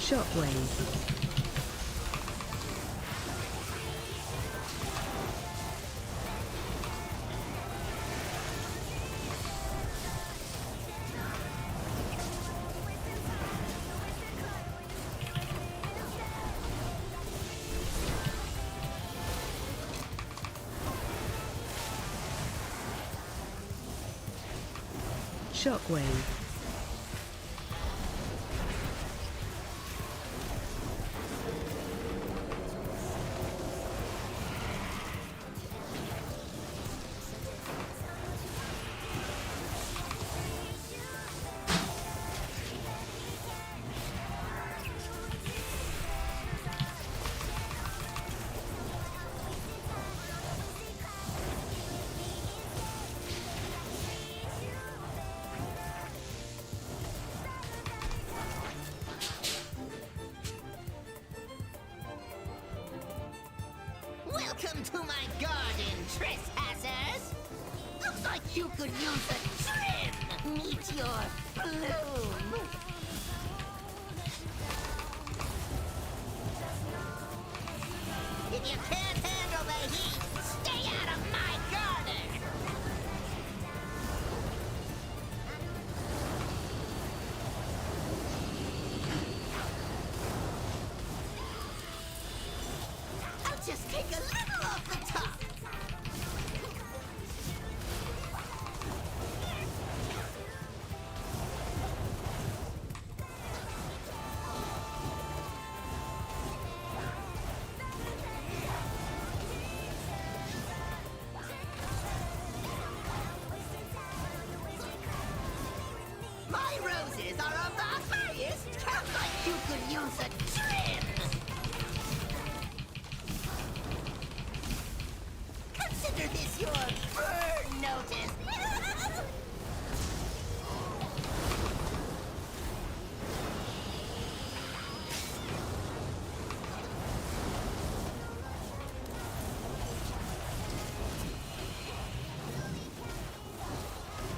Speaker 8: Shockwave. Shockwave.
Speaker 6: Welcome to my garden, trespassers! Looks like you could use a trim! Meet your bloom! If you can't handle the heat, stay out of my garden! I'll just take a little off the top! My roses are of the highest! Sounds like you could use a trim! Consider this your burn notice!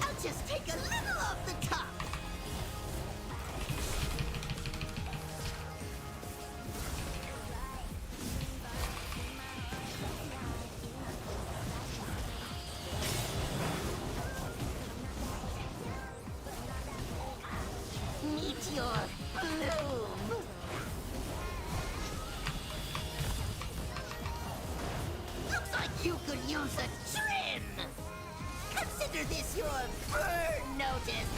Speaker 6: I'll just take a little off the top! Meet your bloom! Looks like you could use a trim! Consider this your burn notice!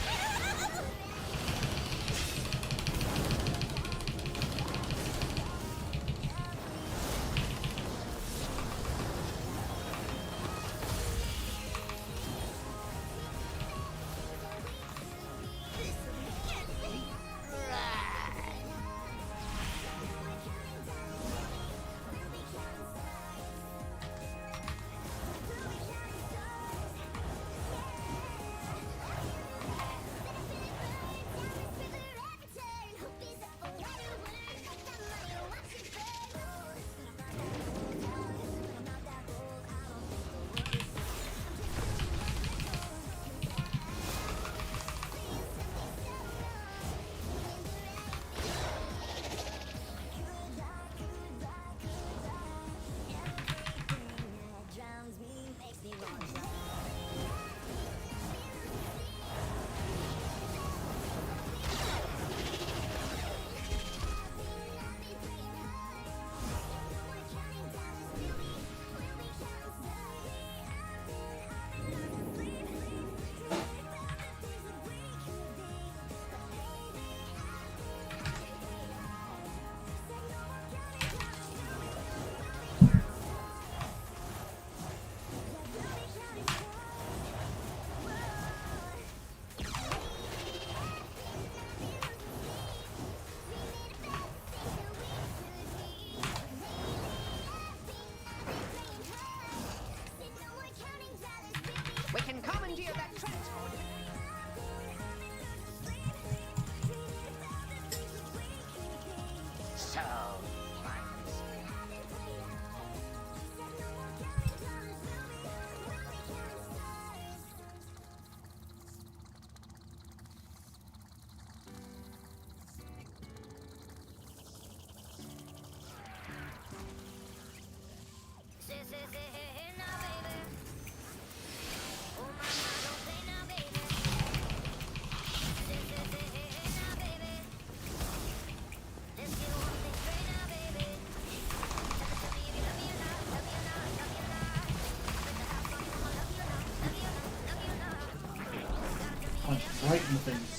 Speaker 9: Punch right in the face.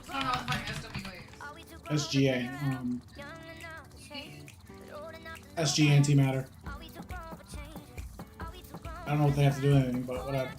Speaker 12: I don't know if my SWA is.
Speaker 9: SGA. SG antimatter. I don't know what they have to do with anything, but whatever.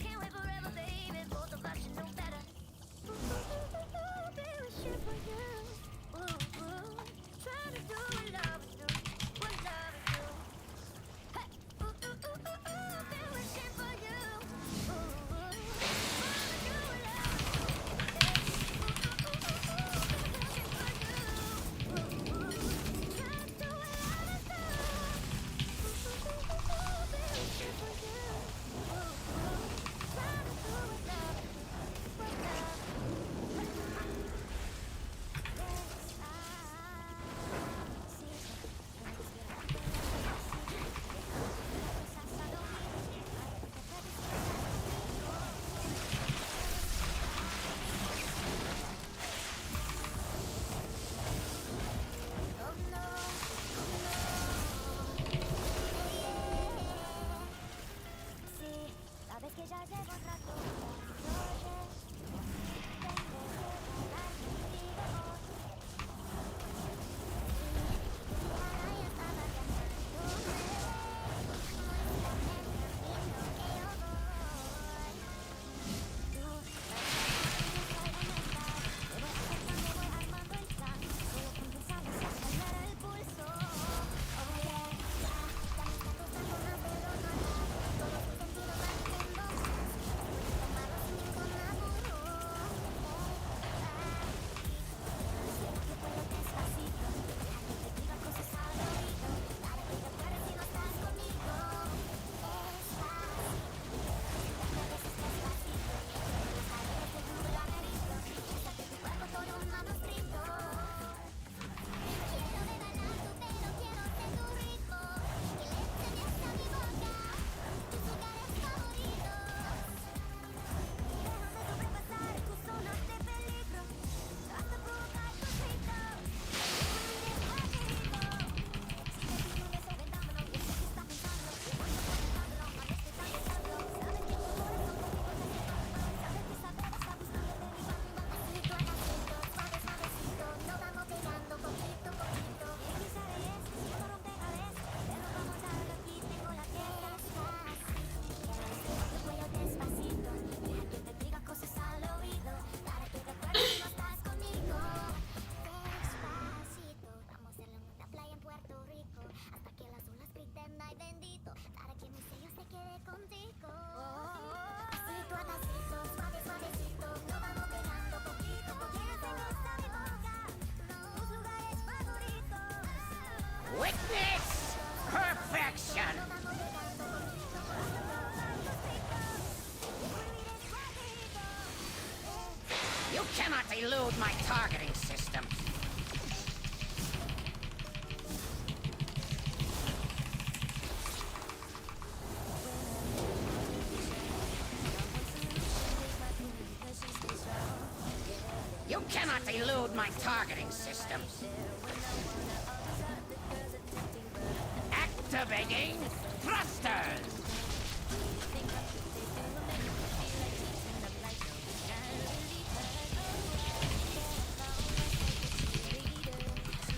Speaker 6: Witness perfection! You cannot elude my targeting system. You cannot elude my targeting system. Activating thrusters.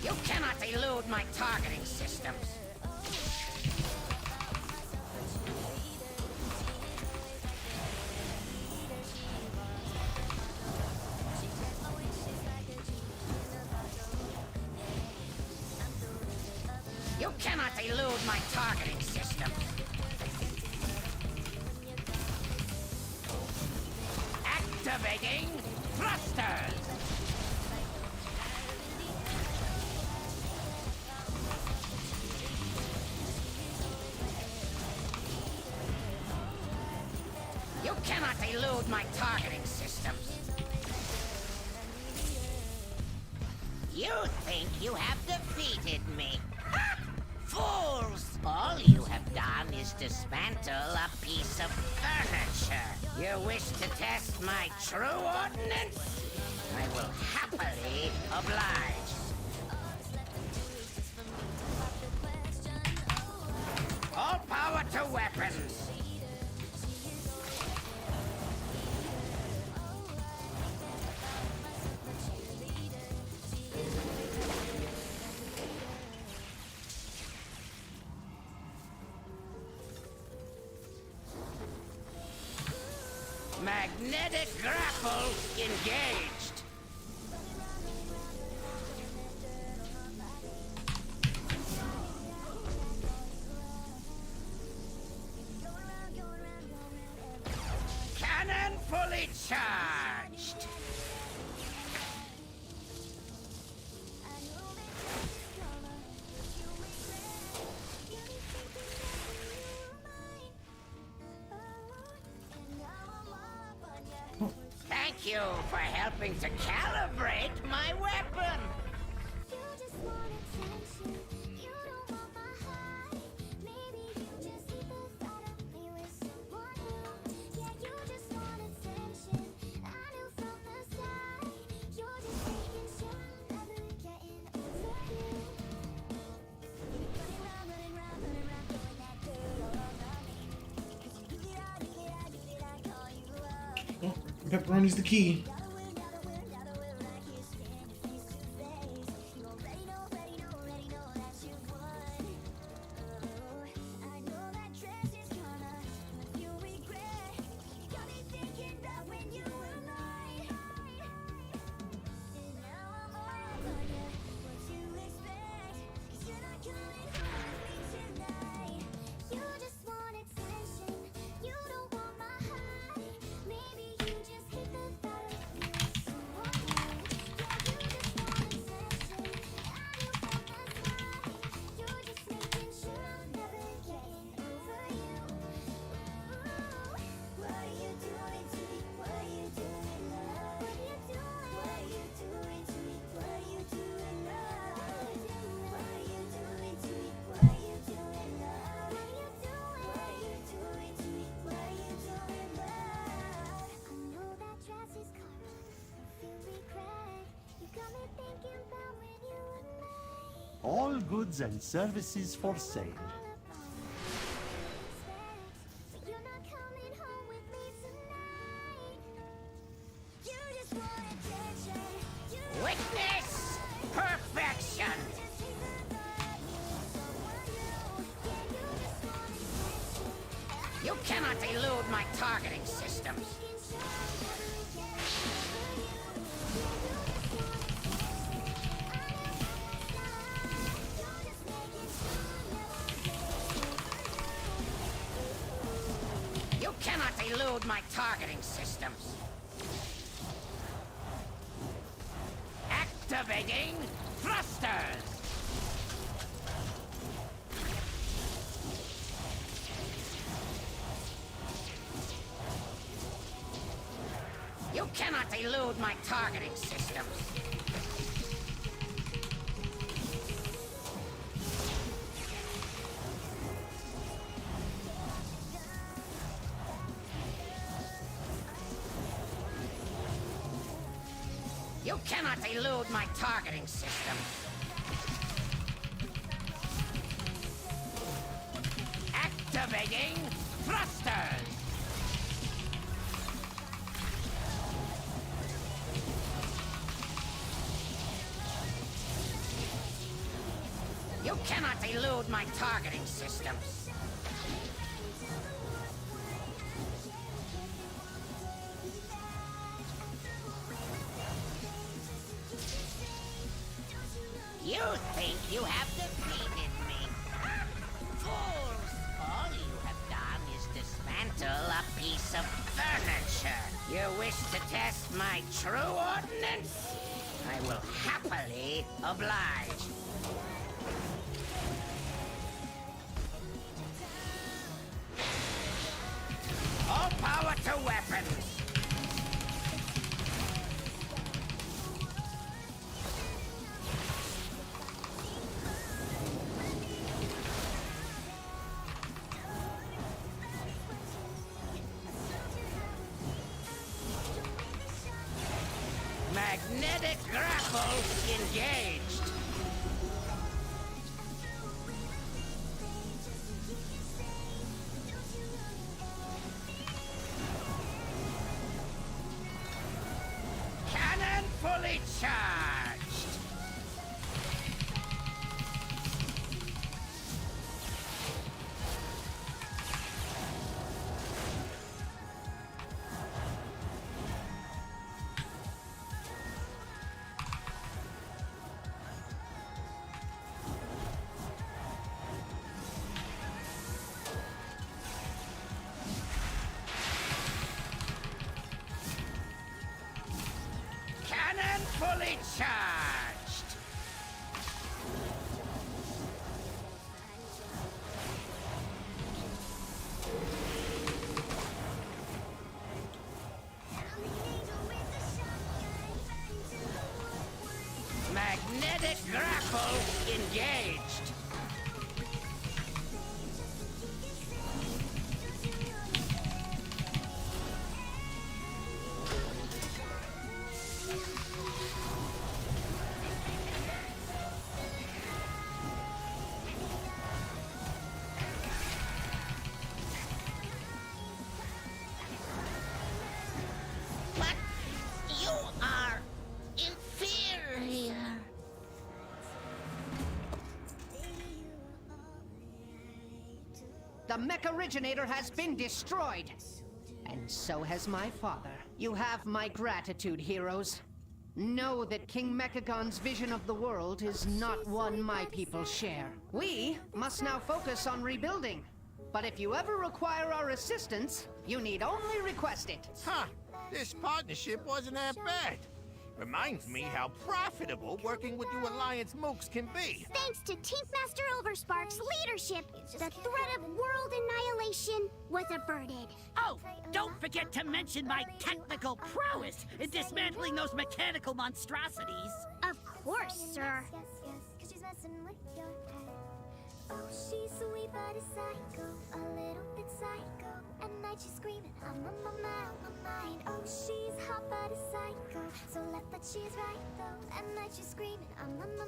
Speaker 6: You cannot elude my targeting systems. You cannot elude my targeting systems. Activating thrusters. You cannot elude my targeting systems. You think you have defeated me? Ha! Fools! All you have done is dismantle a piece of furniture. You wish to test my true ordnance? I will happily oblige. All power to weapons! Magnetic grapple engaged. Cannon fully charged. Thank you for helping to calibrate my weapon.
Speaker 9: Oh, pepperoni's the key.
Speaker 13: All goods and services for sale.
Speaker 6: Witness perfection. You cannot elude my targeting systems. You cannot elude my targeting systems. Activating thrusters. You cannot elude my targeting systems. You cannot elude my targeting system. Activating thrusters! You cannot elude my targeting systems. You think you have defeated me? Fools! All you have done is dismantle a piece of furniture. You wish to test my true ordnance? I will happily oblige. All power to weapons! Magnetic grapple engaged. Cannon fully charged. Cannon fully charged. Magnetic grapple engaged. But you are inferior. The mech originator has been destroyed. And so has my father. You have my gratitude, heroes. Know that King Mechagon's vision of the world is not one my people share. We must now focus on rebuilding. But if you ever require our assistance, you need only request it. Huh. This partnership wasn't that bad. Reminds me how profitable working with you Alliance mooks can be.
Speaker 11: Thanks to Tankmaster Overspark's leadership, the threat of world annihilation was averted.
Speaker 6: Oh, don't forget to mention my technical prowess in dismantling those mechanical monstrosities.
Speaker 11: Of course, sir.
Speaker 14: Oh, she's sweet but a psycho, a little bit psycho. At night she's screaming, I'm on my mind. Oh, she's hot but a psycho, so left but she's right though. At night she's screaming, I'm on my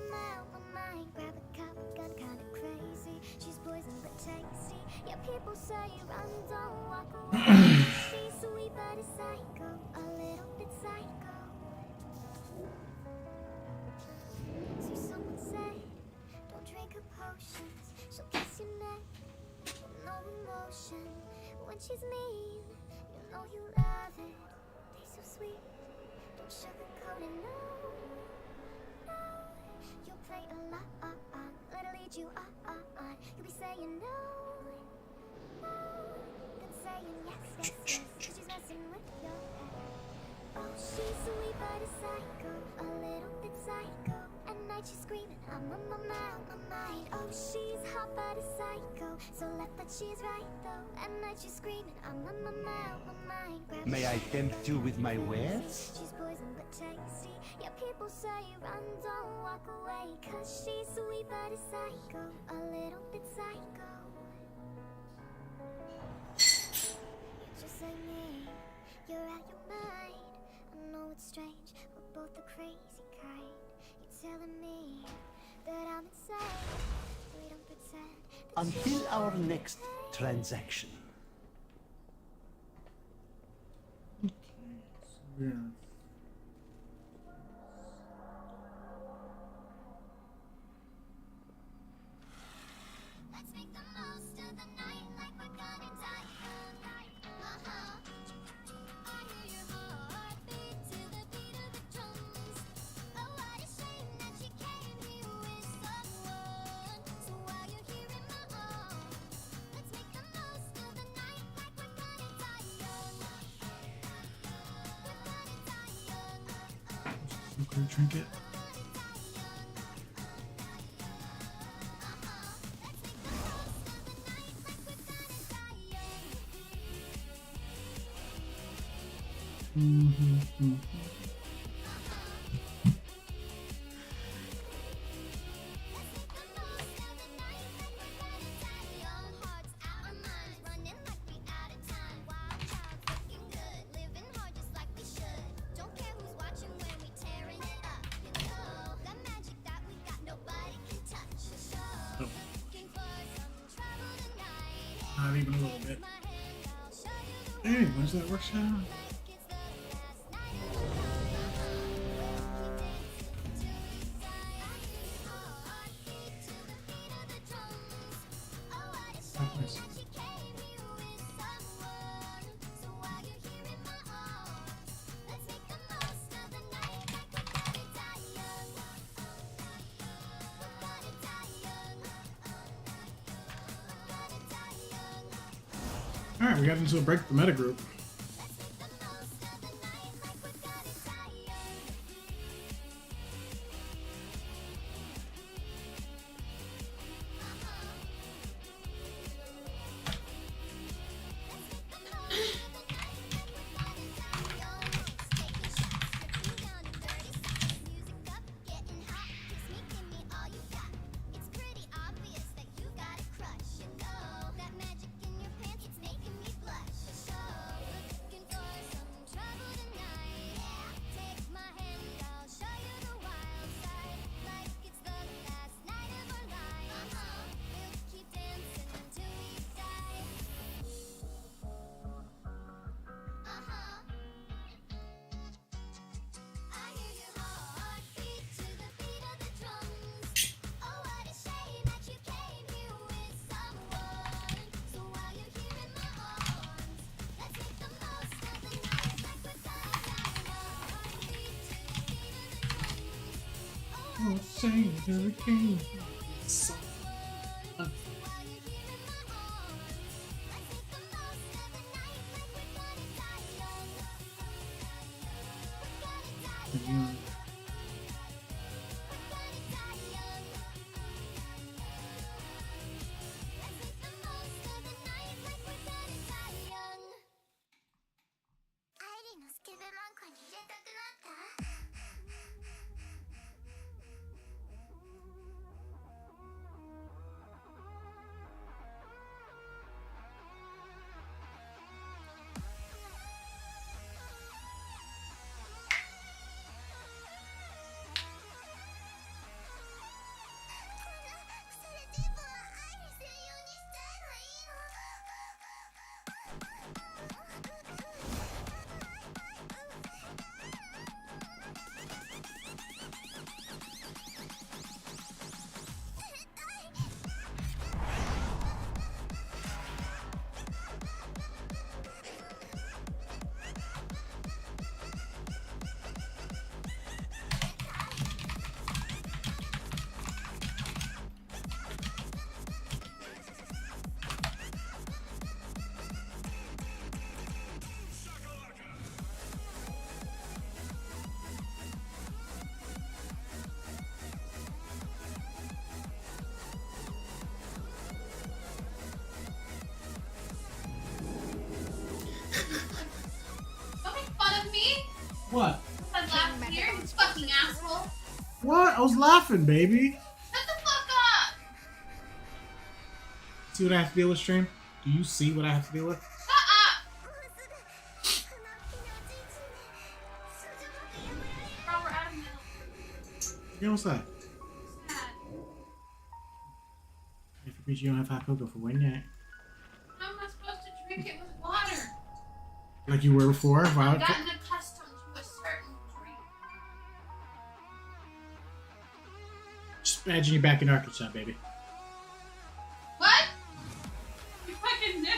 Speaker 14: mind. Grab a cup, gun kinda crazy. She's poison but tasty. Yeah, people say run, don't walk away. She's sweet but a psycho, a little bit psycho. See, someone say, don't drink her potions. She'll kiss your neck, no emotion. When she's mean, you know you love it. Tastes so sweet, don't sugarcoat it, no. You'll play a lot, let her lead you on. You'll be saying no, then saying yes, cause she's messing with your head. Oh, she's sweet but a psycho, a little bit psycho. At night she's screaming, I'm on my mind. Oh, she's hot but a psycho, so left but she's right though. At night she's screaming, I'm on my mind. Grab
Speaker 13: May I tempt you with my wares?
Speaker 14: She's poison but tasty. Yeah, people say run, don't walk away. Cause she's sweet but a psycho, a little bit psycho. You're just like me, you're out your mind. I know it's strange, we're both the crazy kind. You're telling me that I'm insane. We don't pretend that
Speaker 13: Until
Speaker 14: you're
Speaker 13: our next
Speaker 14: okay.
Speaker 13: transaction.
Speaker 9: Yeah.
Speaker 14: Let's make the most of the night like we're gonna die young. I hear your heartbeat to the beat of the drums. Oh, what a shame that you came here with someone. So while you're here in my arms, let's make the most of the night like we're gonna die young. We're gonna die young.
Speaker 9: Some kind of trinket. Mm-hmm. Not even a little bit. Hey, when's that workshop? Alright, we got into a break the meta group. Oh, say the king. So
Speaker 12: Don't make fun of me.
Speaker 9: what?
Speaker 12: I laughed here, you fucking asshole.
Speaker 9: What? I was laughing, baby.
Speaker 12: Shut the fuck up.
Speaker 9: See what I have to deal with, stream? Do you see what I have to deal with?
Speaker 12: Shut up. Bro, we're out of milk.
Speaker 9: Yeah, what's that?
Speaker 12: Sad.
Speaker 9: If you don't have hot cocoa for one night.
Speaker 12: drink it with water.
Speaker 9: Like you were before,
Speaker 12: I've
Speaker 9: Violet.
Speaker 12: gotten accustomed to a certain drink.
Speaker 9: Just imagine you back in Arkansas, baby.
Speaker 12: What? You fucking knew.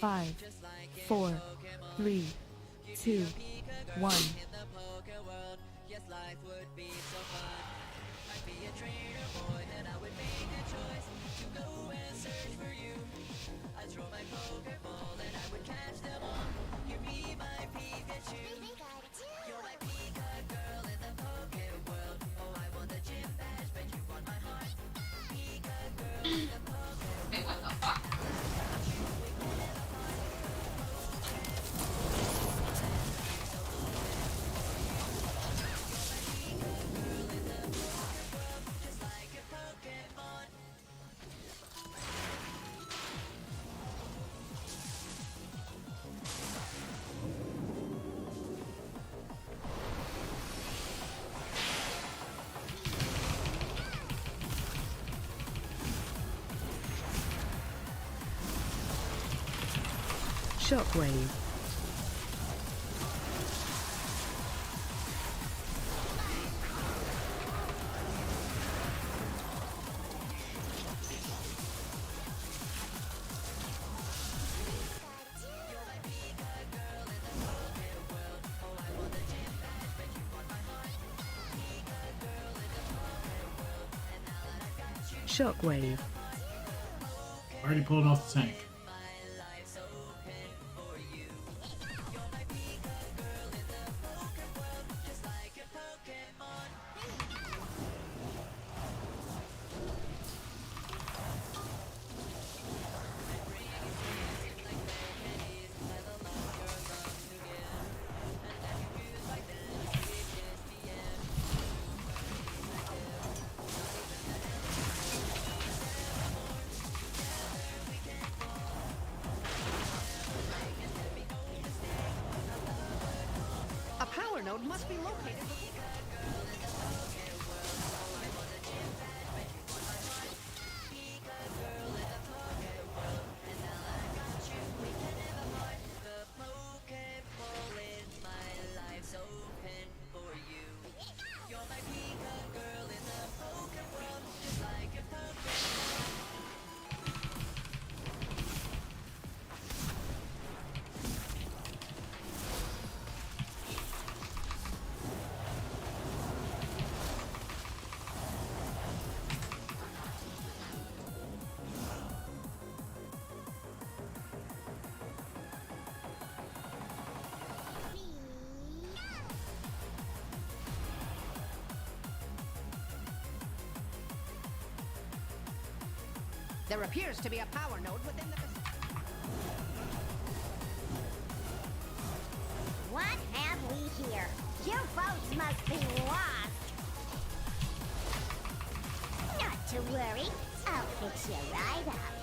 Speaker 8: Five, 4, 3, 2, 1.
Speaker 12: Wait, what the fuck?
Speaker 8: Shockwave. Shockwave.
Speaker 9: Already pulled off the tank.
Speaker 6: A power node must be located. There appears to be a power node within the...
Speaker 14: What have we here? Your boats must be lost. Not to worry. I'll fix you right up.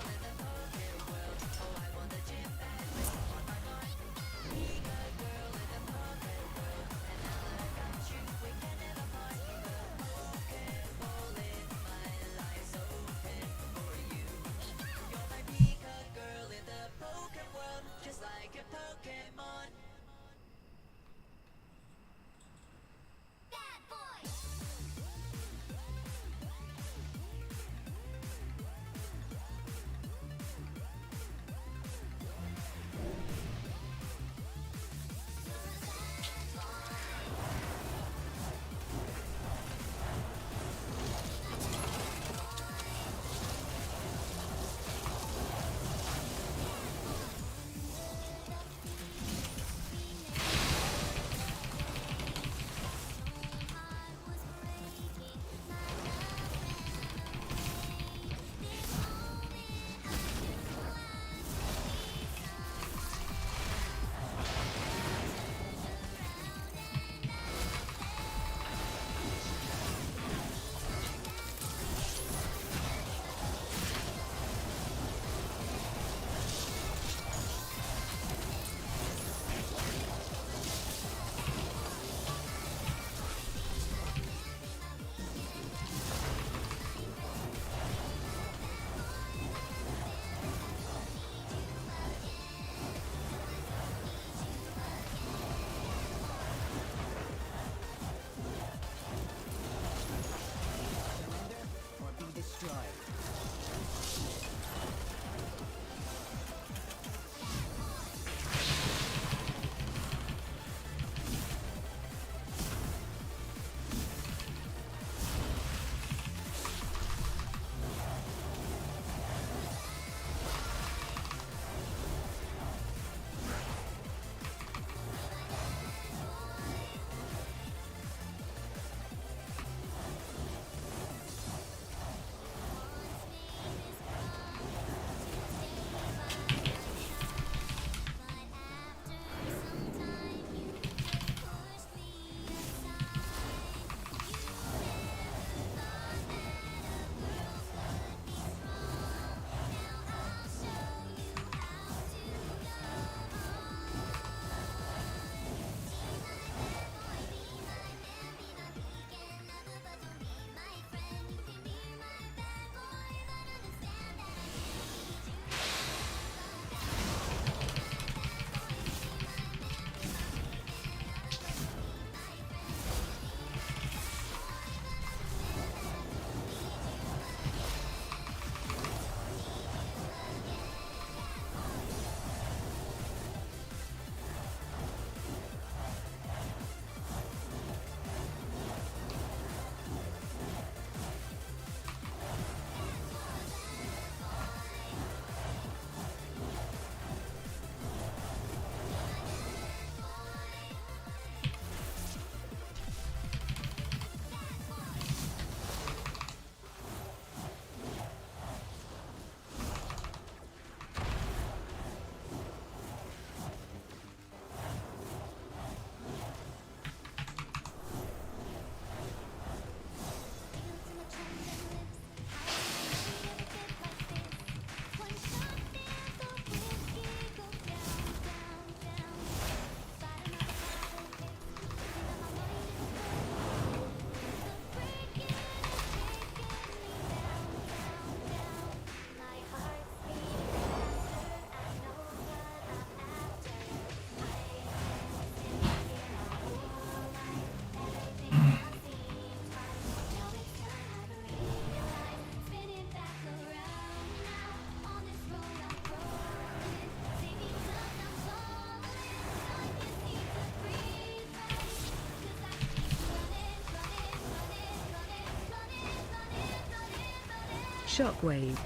Speaker 8: Shockwave.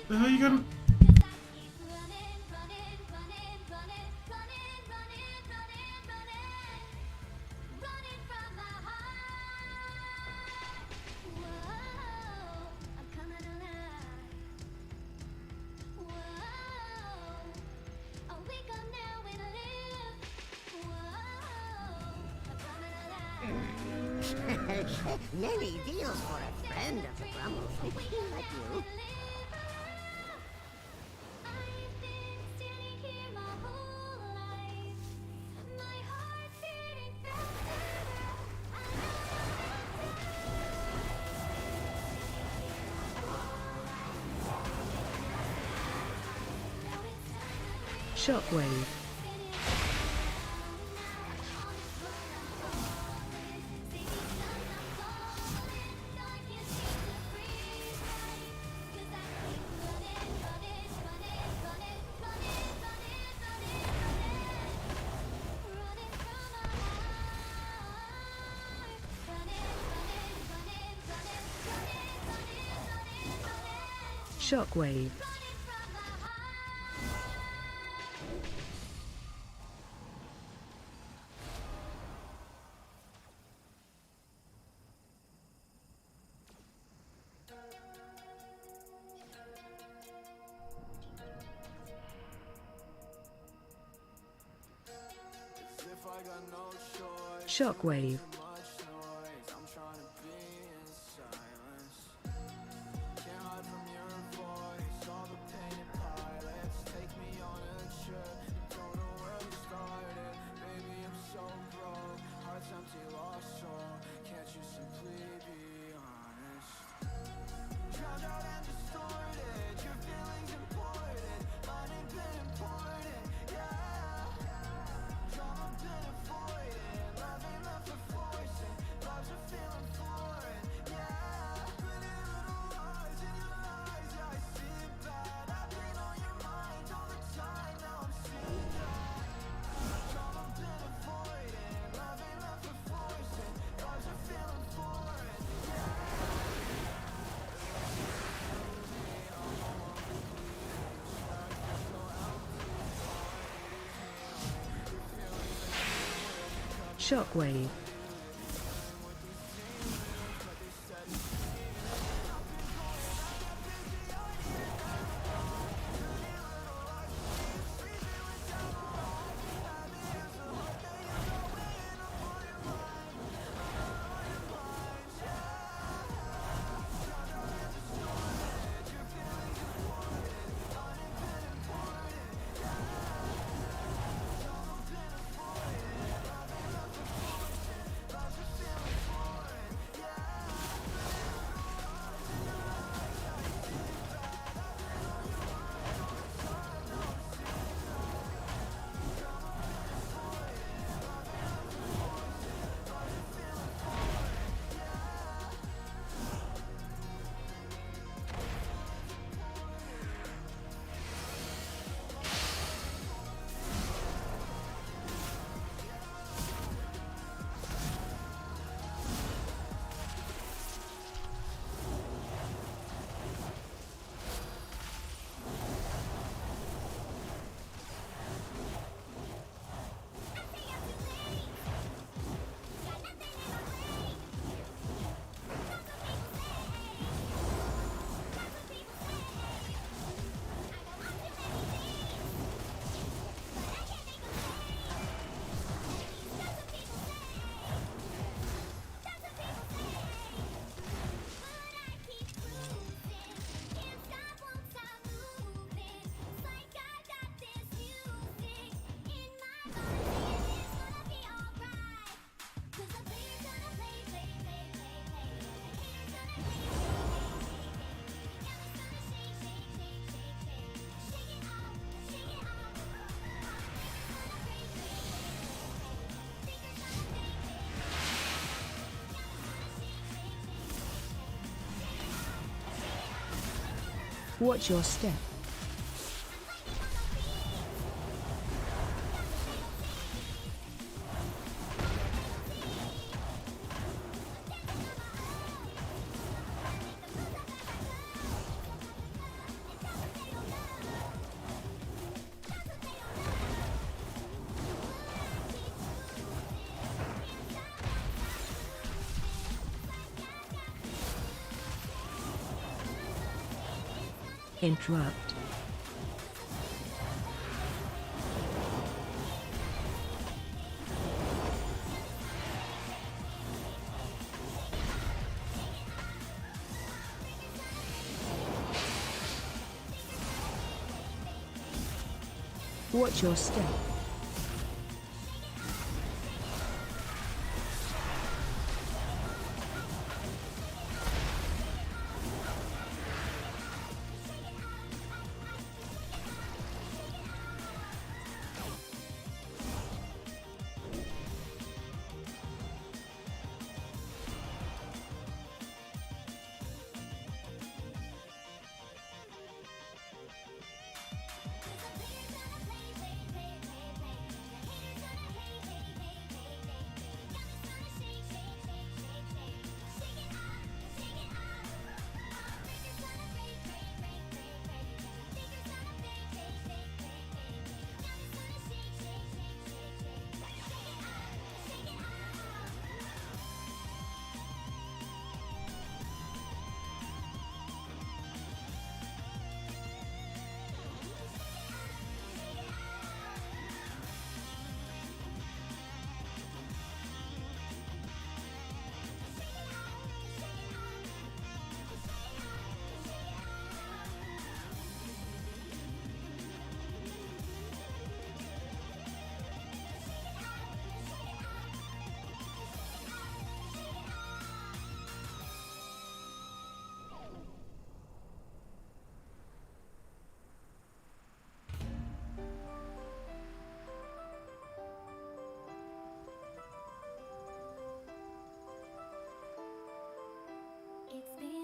Speaker 9: The hell you got?
Speaker 6: Many deals for a friend of the Grumble like you.
Speaker 8: Shockwave. Shockwave. Shockwave. Shockwave. Watch your step. Interrupt. Watch your step.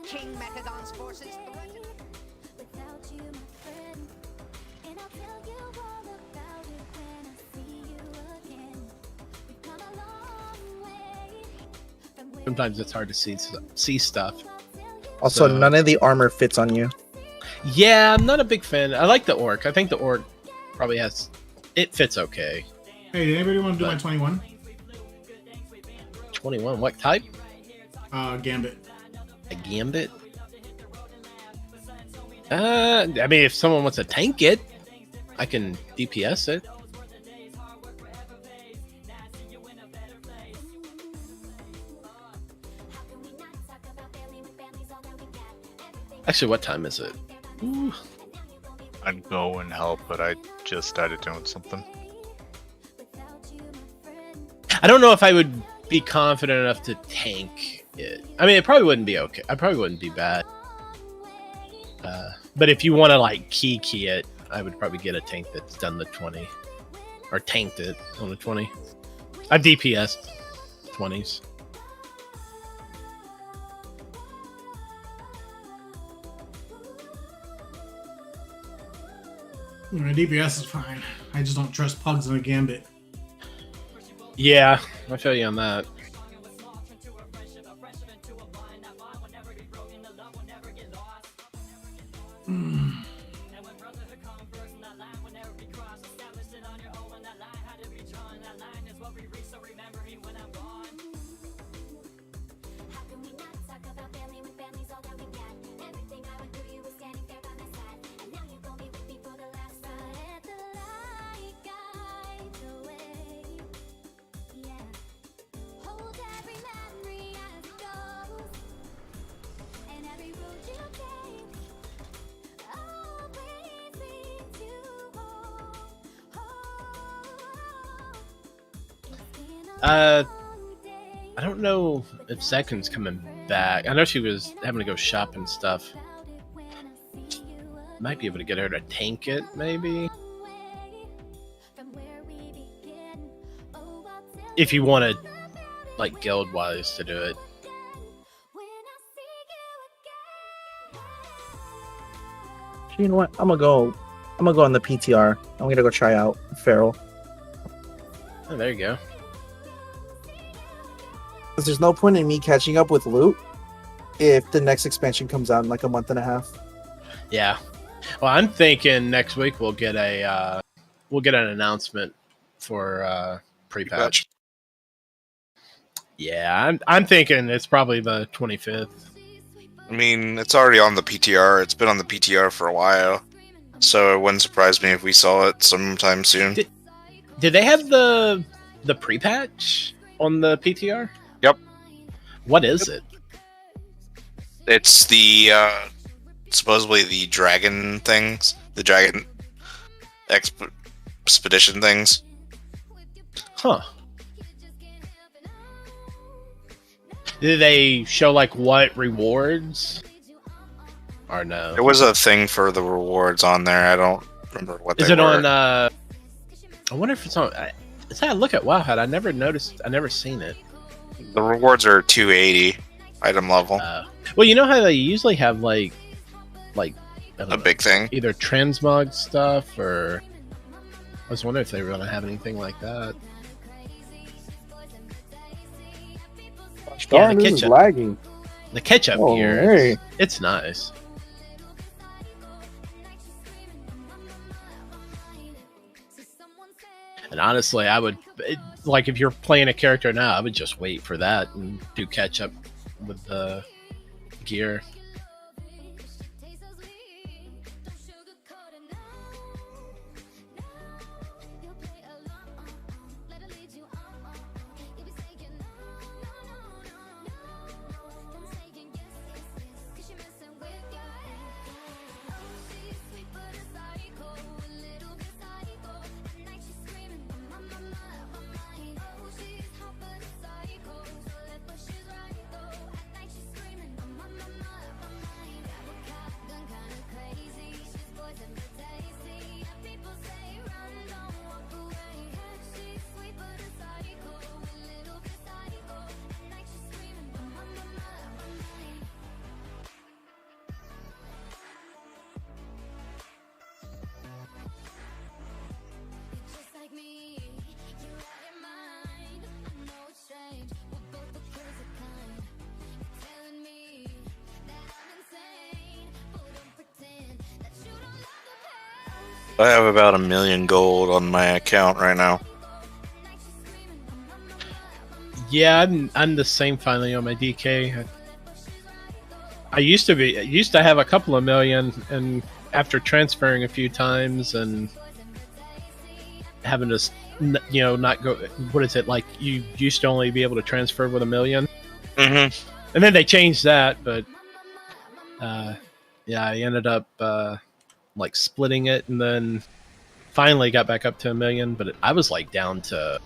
Speaker 6: King Mechagon's forces threaten.
Speaker 14: Without you, my friend. And I'll tell you all about it when I see you again. We've come a long way from where
Speaker 5: Sometimes it's hard to see stuff.
Speaker 4: Also,
Speaker 5: So-
Speaker 4: none of the armor fits on you.
Speaker 5: Yeah, I'm not a big fan. I like the orc. I think the orc probably it fits okay.
Speaker 9: Hey, did anybody want to do my
Speaker 5: But-
Speaker 9: 21?
Speaker 5: 21. What type?
Speaker 9: Gambit.
Speaker 5: A gambit? I mean, if someone wants to tank it, I can DPS it. Actually, what time is it? Ooh.
Speaker 15: I'd go and help, but I just started doing something.
Speaker 5: I don't know if I would be confident enough to tank it. I mean, it probably wouldn't be okay. I probably wouldn't be bad. But if you want to like key it, I would probably get a tank that's done the 20 or tanked it on the 20. I've DPS'd 20s.
Speaker 9: My DPS is fine. I just don't trust pugs in a Gambit.
Speaker 5: Yeah, I feel you on that. I don't know if Second's coming back. I know she was having to go shop and stuff. Might be able to get her to tank it, maybe. If you wanted, like, guild-wise to do it.
Speaker 4: You know what? I'm gonna go on the PTR. I'm gonna go try out Feral.
Speaker 5: Oh, there you go.
Speaker 4: Because there's no point in me catching up with loot if the next expansion comes out in like a month and a half.
Speaker 5: Yeah. Well, I'm thinking next week we'll get an announcement for pre-patch. Yeah, I'm thinking it's probably the 25th.
Speaker 16: I mean, it's already on the PTR. It's been on the PTR for a while, so it wouldn't surprise me if we saw it sometime soon.
Speaker 5: Did they have the pre-patch on the PTR?
Speaker 16: Yep.
Speaker 5: What is it?
Speaker 16: It's the supposedly the dragon things, the dragon expedition things.
Speaker 5: Huh. Did they show like what rewards? Or no?
Speaker 16: There was a thing for the rewards on there. I don't remember what.
Speaker 5: Is
Speaker 16: they
Speaker 5: it
Speaker 16: were.
Speaker 5: on? I wonder if it's on. Let's have a look at Wowhead. I never noticed. I never seen it.
Speaker 16: The rewards are 280 item level.
Speaker 5: Well, you know how they usually have like
Speaker 16: a big thing.
Speaker 5: Either transmog stuff or. I was wondering if they were gonna have anything like that.
Speaker 3: Darn,
Speaker 5: the
Speaker 3: this is
Speaker 5: ketchup.
Speaker 3: lagging.
Speaker 5: The ketchup
Speaker 3: Oh,
Speaker 5: gear.
Speaker 3: hey.
Speaker 5: It's nice. And honestly, I would like if you're playing a character now, I would just wait for that and do catch up with the gear.
Speaker 16: I have about 1 million gold on my account right now.
Speaker 5: Yeah, I'm the same finally on my DK. I used to have a couple of million, and after transferring a few times and having to, not go. What is it like? You used to only be able to transfer with 1 million, and then they changed that. But yeah, I ended up like splitting it, and then finally got back up to 1 million. But I was like down to,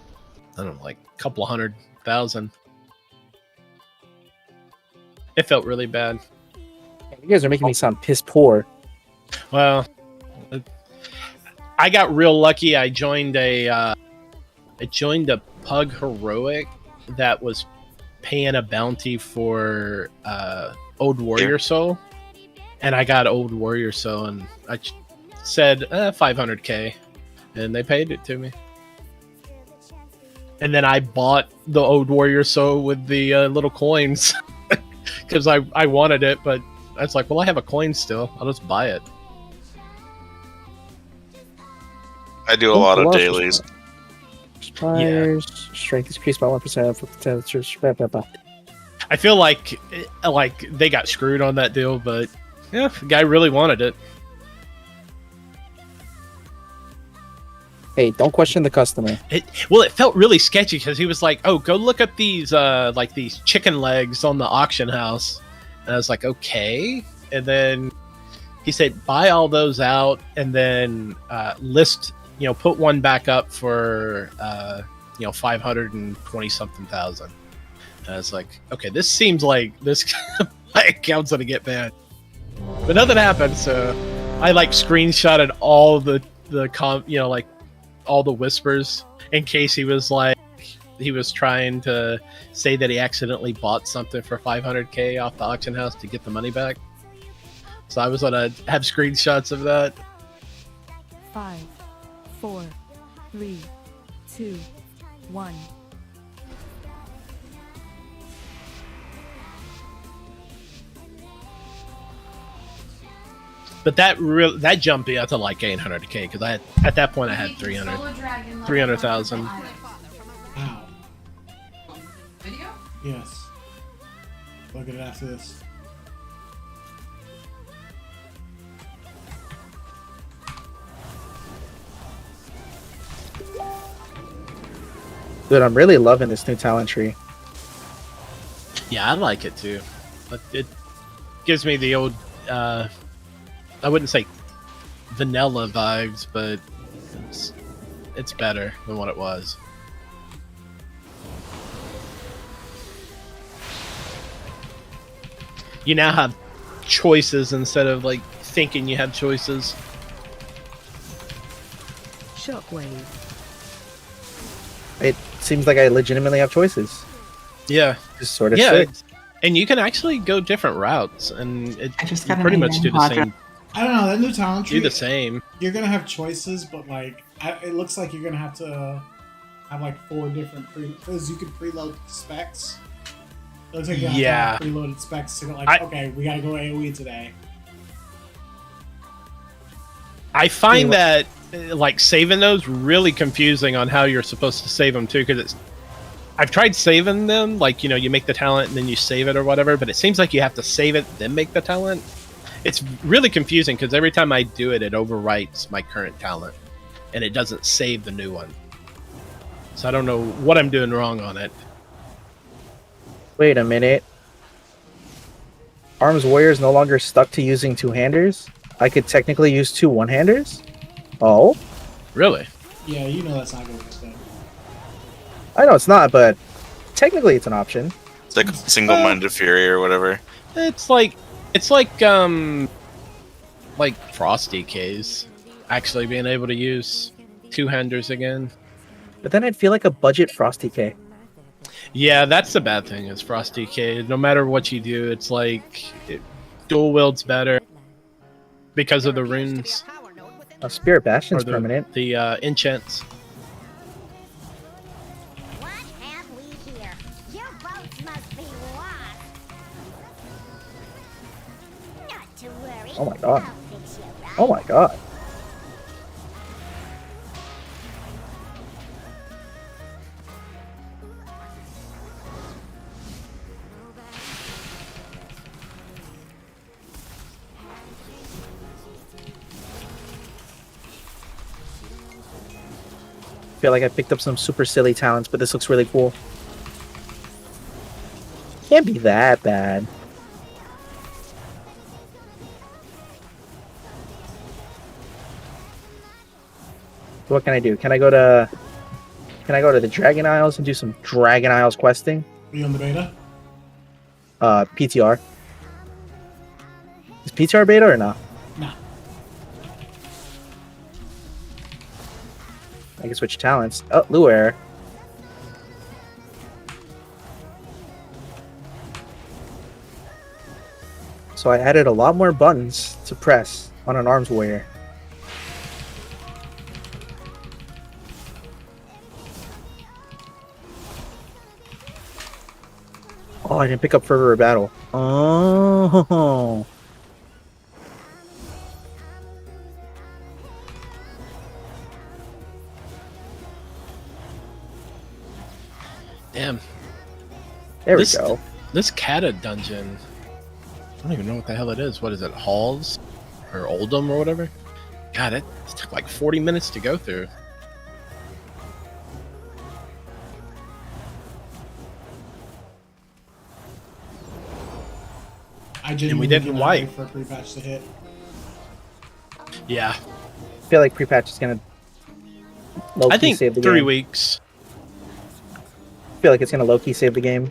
Speaker 5: I don't know, like a couple of 100,000. It felt really bad.
Speaker 4: You guys are making me sound piss poor.
Speaker 5: Well, I got real lucky. I joined a Pug Heroic that was paying a bounty for Old Warrior Soul, and I got Old Warrior Soul, and I said 500k, and they paid it to me. And then I bought the Old Warrior Soul with the little coins because I wanted it, but I was like, well, I have a coin still. I'll just buy it.
Speaker 16: I do a lot of dailies.
Speaker 4: Fires, strength is increased by 1%.
Speaker 5: I feel like they got screwed on that deal, but yeah, the guy really wanted it.
Speaker 4: Hey, don't question the customer.
Speaker 5: It felt really sketchy because he was like, "Oh, go look up these like these chicken legs on the auction house," and I was like, "Okay." And then he said, "Buy all those out, and then list, put one back up for 520 something thousand." And I was like, "Okay, this seems like this my account's gonna get banned," but nothing happened. So I like screenshotted all the all the whispers in case he was trying to say that he accidentally bought something for 500k off the auction house to get the money back. So I was gonna have screenshots of that.
Speaker 8: 5, 4, 3, 2, 1.
Speaker 5: But that jumped me up to like 800k because at that point I had 300,000.
Speaker 9: Wow.
Speaker 12: Video?
Speaker 9: Yes. Look at it after this.
Speaker 4: Dude, I'm really loving this new talent tree.
Speaker 5: Yeah, I like it too. But it gives me the old, I wouldn't say vanilla vibes, but it's better than what it was. You now have choices instead of like thinking you have choices.
Speaker 8: Shockwave.
Speaker 4: It seems like I legitimately have choices.
Speaker 5: Yeah.
Speaker 4: Just sort of
Speaker 5: fit. And you can actually go different routes, and you pretty much do the same.
Speaker 9: I don't know, that new talent tree.
Speaker 5: Do the same.
Speaker 9: You're gonna have choices, but like, it looks like you're gonna have to have like 4 different because you can preload specs. It looks like you have to have preloaded specs to go like, okay, we gotta go AoE today.
Speaker 5: I find that like saving those really confusing on how you're supposed to save them too, because I've tried saving them, like, you make the talent and then you save it or whatever, but it seems like you have to save it then make the talent. It's really confusing because every time I do it, it overwrites my current talent and it doesn't save the new one. So I don't know what I'm doing wrong on it.
Speaker 4: Wait a minute. Arms Warrior is no longer stuck to using 2-handers? I could technically use 2 1-handers? Oh?
Speaker 5: Really?
Speaker 9: Yeah, you know that's not gonna happen.
Speaker 4: I know it's not, but technically it's an option.
Speaker 16: It's like single-minded fury or whatever.
Speaker 5: It's like Frosty K's actually being able to use 2-handers again.
Speaker 4: But then I'd feel like a budget Frosty K.
Speaker 5: Yeah, that's the bad thing is Frosty K. No matter what you do, it's like dual wield's better because of the runes.
Speaker 4: Spirit Bastion's permanent.
Speaker 5: The enchants.
Speaker 14: What have we here? Your boats must be lost. Not to worry.
Speaker 4: Oh my god.
Speaker 14: I'll fix you right.
Speaker 4: Oh my god. feel like I picked up some super silly talents, but this looks really cool. Can't be that bad. What can I do? Can I go to the Dragon Isles and do some Dragon Isles questing?
Speaker 9: Are you on the beta?
Speaker 4: PTR. Is PTR beta or not?
Speaker 9: Nah.
Speaker 4: I can switch talents. Oh, Luer. So I added a lot more buttons to press on an arms warrior. Oh, I didn't pick up Fervor of Battle. Oh.
Speaker 5: Damn.
Speaker 4: There we go.
Speaker 5: This Kata dungeon, I don't even know what the hell it is. What is it, Halls? Or Oldham or whatever? God, it took like 40 minutes to go through.
Speaker 9: And
Speaker 5: we didn't wipe.
Speaker 9: For a pre-patch to hit.
Speaker 5: Yeah.
Speaker 4: I feel like pre-patch is gonna low-key
Speaker 5: I think
Speaker 4: save the
Speaker 5: 3
Speaker 4: game.
Speaker 5: weeks.
Speaker 4: I feel like it's gonna low-key save the game.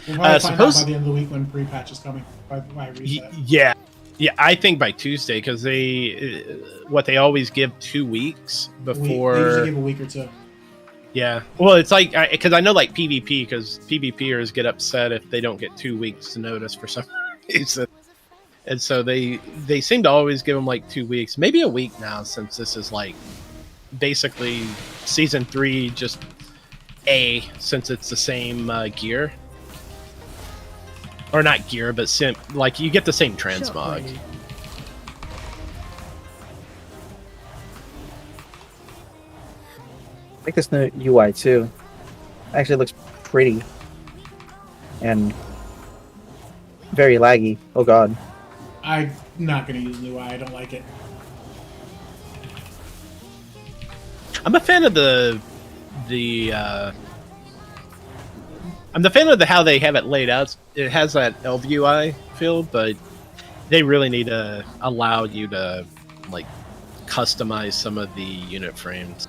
Speaker 9: We'll probably find out
Speaker 5: suppose-
Speaker 9: by the end of the week when pre-patch is coming. By reset.
Speaker 5: Yeah. Yeah, I think by Tuesday, because they always give 2 weeks before.
Speaker 9: They usually give a week or two.
Speaker 5: Yeah. Well, it's like, because I know like PvP, because PvPers get upset if they don't get 2 weeks to notice for some reason. And so they seem to always give them like 2 weeks, maybe a week now, since this is like basically season 3, just since it's the same gear. Or not gear, but like you get the same transmog.
Speaker 4: I like this new UI too. Actually looks pretty. And very laggy. Oh god.
Speaker 9: I'm not going to use new eye. I don't like it.
Speaker 5: I'm a fan of I'm the fan of how they have it laid out. It has that Elf UI feel, but they really need to allow you to like customize some of the unit frames.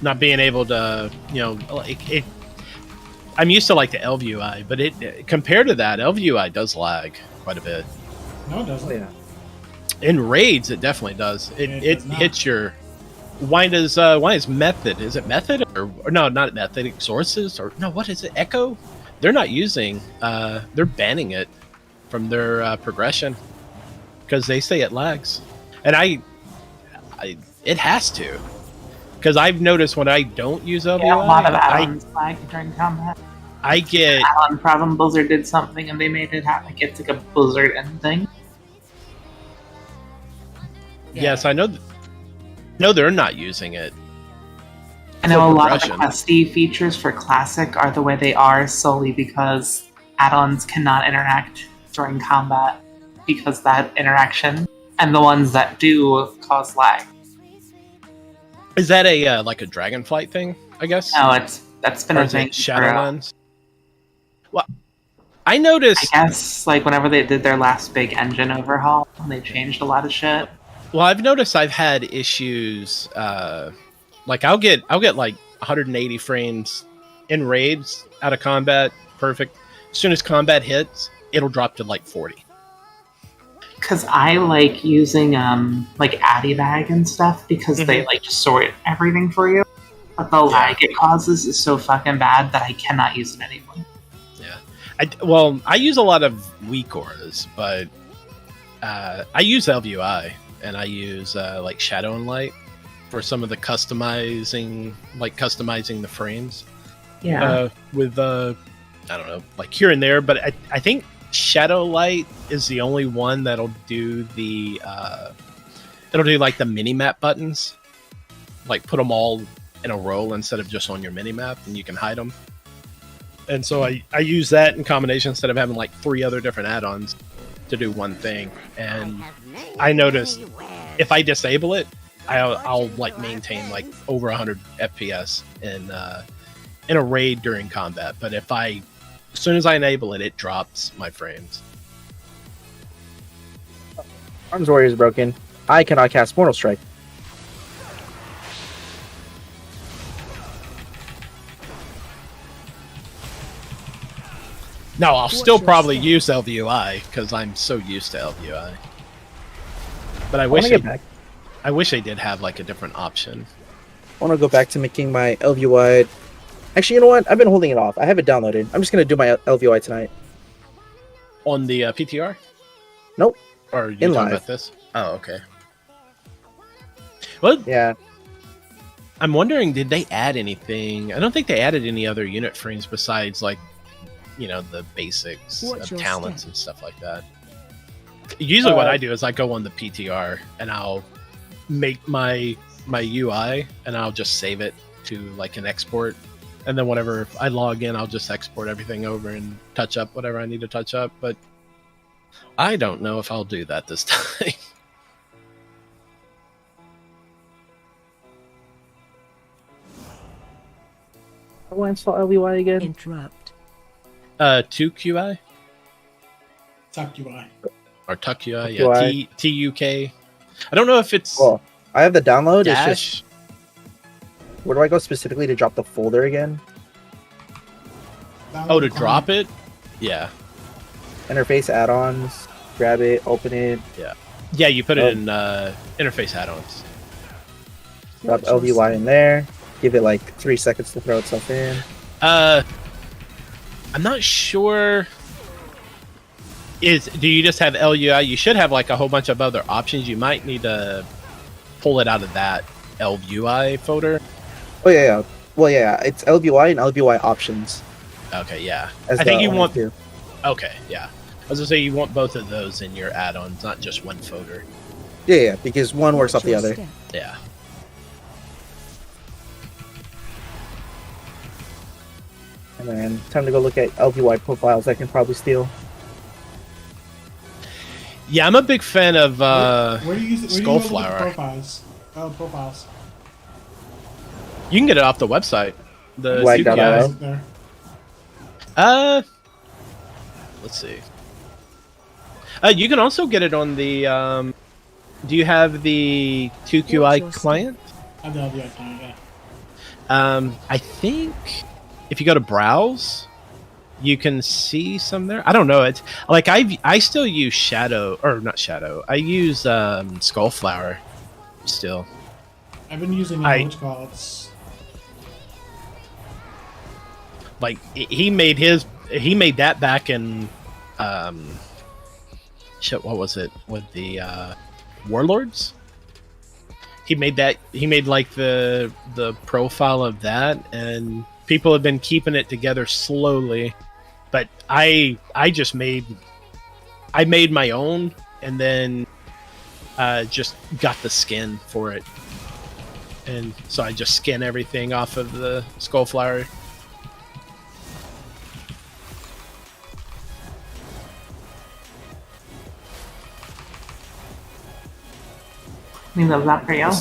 Speaker 5: Not being able to, like it. I'm used to like the Elf UI, but it compared to that, Elf UI does lag quite a bit.
Speaker 9: No, it doesn't.
Speaker 4: Yeah.
Speaker 5: In raids, it definitely does. It
Speaker 9: does not.
Speaker 5: hits your. Why is method? Is it method or no? Not method. Sources or no? What is it? Echo? They're not using. They're banning it from their progression because they say it lags, and it has to. Because I've noticed when I don't use LVI,
Speaker 10: Yeah, a lot of add-ons lag during combat.
Speaker 5: I get
Speaker 10: add-on problem. Blizzard did something and they made it happen. Like it's like a Blizzard end thing.
Speaker 5: Yes, I know. No, they're not using it.
Speaker 10: I know
Speaker 5: for
Speaker 10: a lot of the
Speaker 5: progression.
Speaker 10: questy features for Classic are the way they are solely because add-ons cannot interact during combat because that interaction, and the ones that do cause lag.
Speaker 5: Is that a like a Dragonflight thing? I guess.
Speaker 10: No, that's been
Speaker 5: Or
Speaker 10: a
Speaker 5: is it
Speaker 10: thing.
Speaker 5: Shadowlands. Well, I noticed.
Speaker 10: I guess like whenever they did their last big engine overhaul, they changed a lot of shit.
Speaker 5: Well, I've noticed I've had issues. Like I'll get like 180 frames in raids out of combat, perfect. As soon as combat hits, it'll drop to like 40.
Speaker 10: Because I like using like AddyBag and stuff because they like just sort everything for you. But the lag it causes is so fucking bad that I cannot use it anymore.
Speaker 5: Yeah. I use a lot of weak auras, but I use LVUI and I use like Shadow and Light for some of the customizing the frames.
Speaker 10: Yeah.
Speaker 5: With I don't know, like here and there, but I think Shadow Light is the only one that'll do the it'll do like the mini map buttons, like put them all in a row instead of just on your mini map, and you can hide them. And so I use that in combination instead of having like 3 other different add-ons to do one thing. And I noticed if I disable it, I'll like maintain like over 100 FPS in a raid during combat. But as soon as I enable it, it drops my frames.
Speaker 4: Arms Warrior is broken. I cannot cast Mortal Strike.
Speaker 5: No, I'll still probably use LVUI because I'm so used to LVUI. But I wish they did have like a different option.
Speaker 4: I want to go back to making my LVUI. Actually, you know what? I've been holding it off. I have it downloaded. I'm just gonna do my LVUI tonight.
Speaker 5: On the PTR?
Speaker 4: Nope.
Speaker 5: Or are you
Speaker 4: In
Speaker 5: talking
Speaker 4: live.
Speaker 5: about this? Oh, okay. Well,
Speaker 4: yeah.
Speaker 5: I'm wondering, did they add anything? I don't think they added any other unit frames besides like, the basics
Speaker 8: Watch
Speaker 5: of
Speaker 8: your
Speaker 5: talents
Speaker 8: step.
Speaker 5: and stuff like that. Usually what I do is I go on the PTR and I'll make my UI and I'll just save it to like an export. And then whenever I log in, I'll just export everything over and touch up whatever I need to touch up. But I don't know if I'll do that this time.
Speaker 4: How do I install LVUI again?
Speaker 8: Interrupt.
Speaker 5: 2QI?
Speaker 9: Tuck UI.
Speaker 5: Or Tuck UI,
Speaker 4: Tuck
Speaker 5: yeah.
Speaker 4: UI.
Speaker 5: TUK. I don't know if it's
Speaker 4: Well, I have the download.
Speaker 5: dash.
Speaker 4: It's just where do I go specifically to drop the folder again?
Speaker 5: Oh, to drop it? Yeah.
Speaker 4: Interface add-ons. Grab it. Open it.
Speaker 5: Yeah. Yeah, you put it in interface add-ons.
Speaker 4: Drop LVUI in there. Give it like 3 seconds to throw itself in.
Speaker 5: I'm not sure. Do you just have LUI? You should have like a whole bunch of other options. You might need to pull it out of that LUI folder.
Speaker 4: Oh yeah. Well, yeah. It's LVUI and LVUI options.
Speaker 5: Okay, yeah.
Speaker 4: As
Speaker 5: I think
Speaker 4: the
Speaker 5: you
Speaker 4: only
Speaker 5: want.
Speaker 4: two.
Speaker 5: Okay, yeah. I was gonna say you want both of those in your add-ons, not just one folder.
Speaker 4: Yeah, because one works off the other.
Speaker 5: Yeah.
Speaker 4: And then time to go look at LVUI profiles I can probably steal.
Speaker 5: Yeah, I'm a big fan of
Speaker 9: Where do you use it? Where do you look at the
Speaker 5: Skullflower.
Speaker 9: profiles? Oh, profiles.
Speaker 5: You can get it off the website. The
Speaker 4: Lag.io.
Speaker 5: CPI.
Speaker 9: There.
Speaker 5: Let's see. You can also get it on the. Do you have the 2QI client?
Speaker 9: I have the LVI client, yeah.
Speaker 5: I think if you go to browse, you can see some there. I don't know. It's like I still use Shadow, or not Shadow. I use Skullflower still.
Speaker 9: I've been using what's
Speaker 5: Like he made that back in shit, what was it with the Warlords? He made like the profile of that, and people have been keeping it together slowly. But I made my own, and then just got the skin for it, and so I just skin everything off of the Skullflower.
Speaker 10: We love that for you.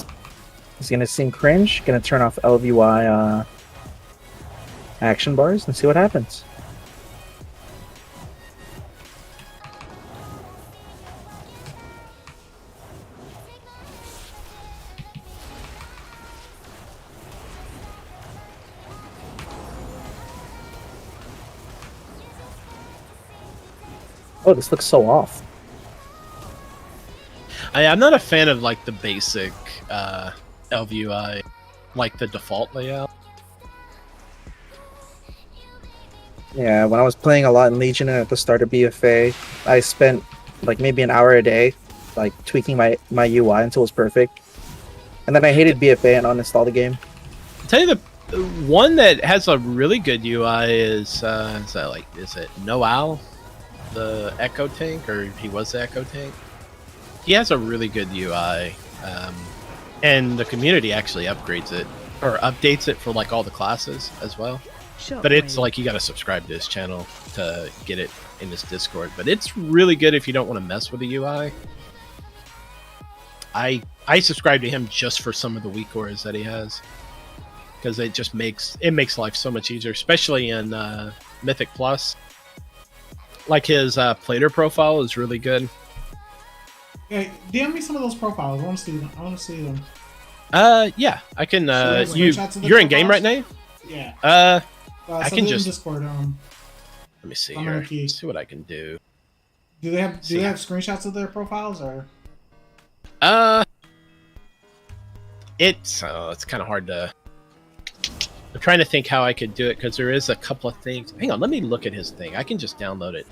Speaker 4: It's gonna seem cringe. Gonna turn off LVUI action bars and see what happens. Oh, this looks so off.
Speaker 5: I'm not a fan of like the basic LVUI, like the default layout.
Speaker 4: Yeah, when I was playing a lot in Legion and at the start of BFA, I spent like maybe an hour a day, like tweaking my UI until it was perfect. And then I hated BFA and uninstalled the game.
Speaker 5: I'll tell you the one that has a really good UI is it Noal, the Echo Tank, or he was the Echo Tank. He has a really good UI, and the community actually upgrades it or updates it for like all the classes as well. But it's like you got to subscribe to his channel to get it in his Discord. But it's really good if you don't want to mess with the UI. I subscribe to him just for some of the weak auras that he has, because it just makes life so much easier, especially in Mythic Plus. Like his Plater profile is really good.
Speaker 9: Hey, DM me some of those profiles. I want to see them.
Speaker 5: Yeah, I can.
Speaker 9: Screenshots of the
Speaker 5: You're in game right
Speaker 9: profiles?
Speaker 5: now.
Speaker 9: Yeah.
Speaker 5: I
Speaker 9: Send
Speaker 5: can
Speaker 9: it in
Speaker 5: just.
Speaker 9: Discord.
Speaker 5: Let me see
Speaker 9: I'm
Speaker 5: here.
Speaker 9: gonna key.
Speaker 5: See what I can do.
Speaker 9: Do they have screenshots of their profiles or?
Speaker 5: It's kind of hard to. I'm trying to think how I could do it because there is a couple of things. Hang on, let me look at his thing. I can just download it.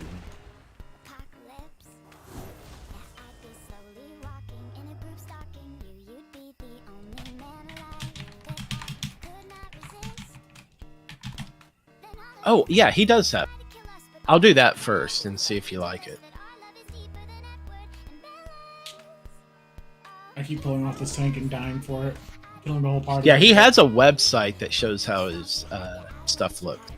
Speaker 5: Oh, yeah, he does that. I'll do that first and see if you like it.
Speaker 9: I keep pulling off this tank and dying for it. Killing the whole party.
Speaker 5: Yeah, he has a website that shows how his stuff looked.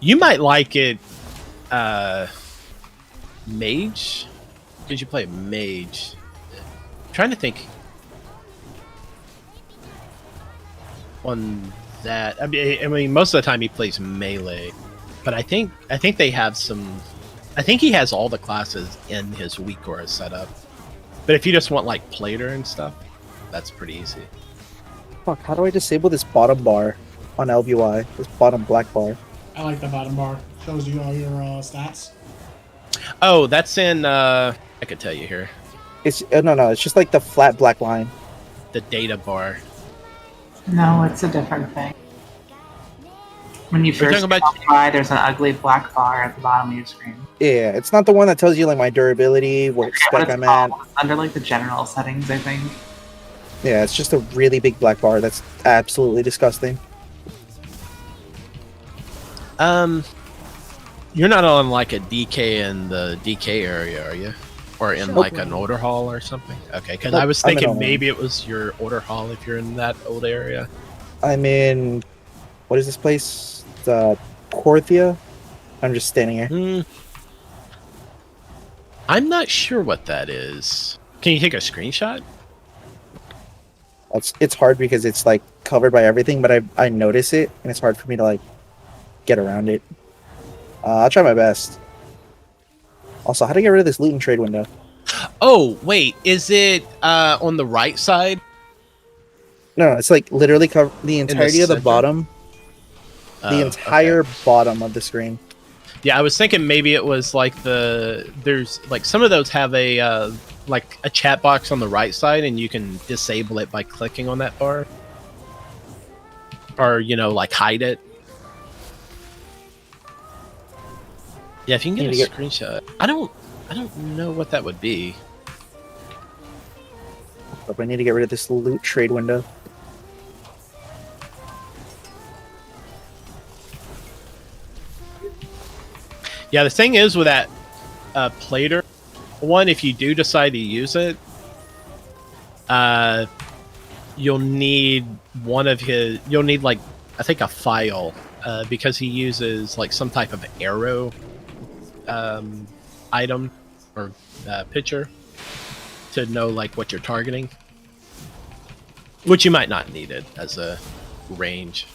Speaker 5: You might like it, mage? Did you play mage? I'm trying to think on that. I mean, most of the time he plays melee, but I think they have some. I think he has all the classes in his weak aura setup. But if you just want like Plater and stuff, that's pretty easy.
Speaker 4: Fuck, how do I disable this bottom bar on LBY? This bottom black bar.
Speaker 9: I like the bottom bar. Shows you all your stats.
Speaker 5: Oh, that's in. I could tell you here.
Speaker 4: It's no. It's just like the flat black line.
Speaker 5: The data bar.
Speaker 10: No, it's a different thing. When you first
Speaker 5: talking about
Speaker 10: by, there's an ugly black bar at the bottom of your screen.
Speaker 4: Yeah, it's not the one that tells you like my durability, what spec I'm at.
Speaker 10: It's under like the general settings, I think.
Speaker 4: Yeah, it's just a really big black bar. That's absolutely disgusting.
Speaker 5: You're not on like a DK in the DK area, are you? Or in like an order hall or something? Okay, because I was thinking maybe it was your order hall if you're in that old area.
Speaker 4: I'm in. What is this place? Corthia. I'm just standing here.
Speaker 5: I'm not sure what that is. Can you take a screenshot?
Speaker 4: It's hard because it's like covered by everything, but I notice it, and it's hard for me to like get around it. I'll try my best. Also, how to get rid of this loot and trade window?
Speaker 5: Oh, wait. Is it on the right side?
Speaker 4: No, it's like literally cover the entirety of the bottom. The entire bottom of the screen.
Speaker 5: Yeah, I was thinking maybe it was like there's like some of those have a like a chat box on the right side, and you can disable it by clicking on that bar, or like hide it. Yeah, if you can get a screenshot. I don't know what that would be.
Speaker 4: But I need to get rid of this loot trade window.
Speaker 5: Yeah, the thing is with that Plater one, if you do decide to use it, you'll need like I think a file because he uses like some type of arrow item or picture to know like what you're targeting, which you might not need it as a range.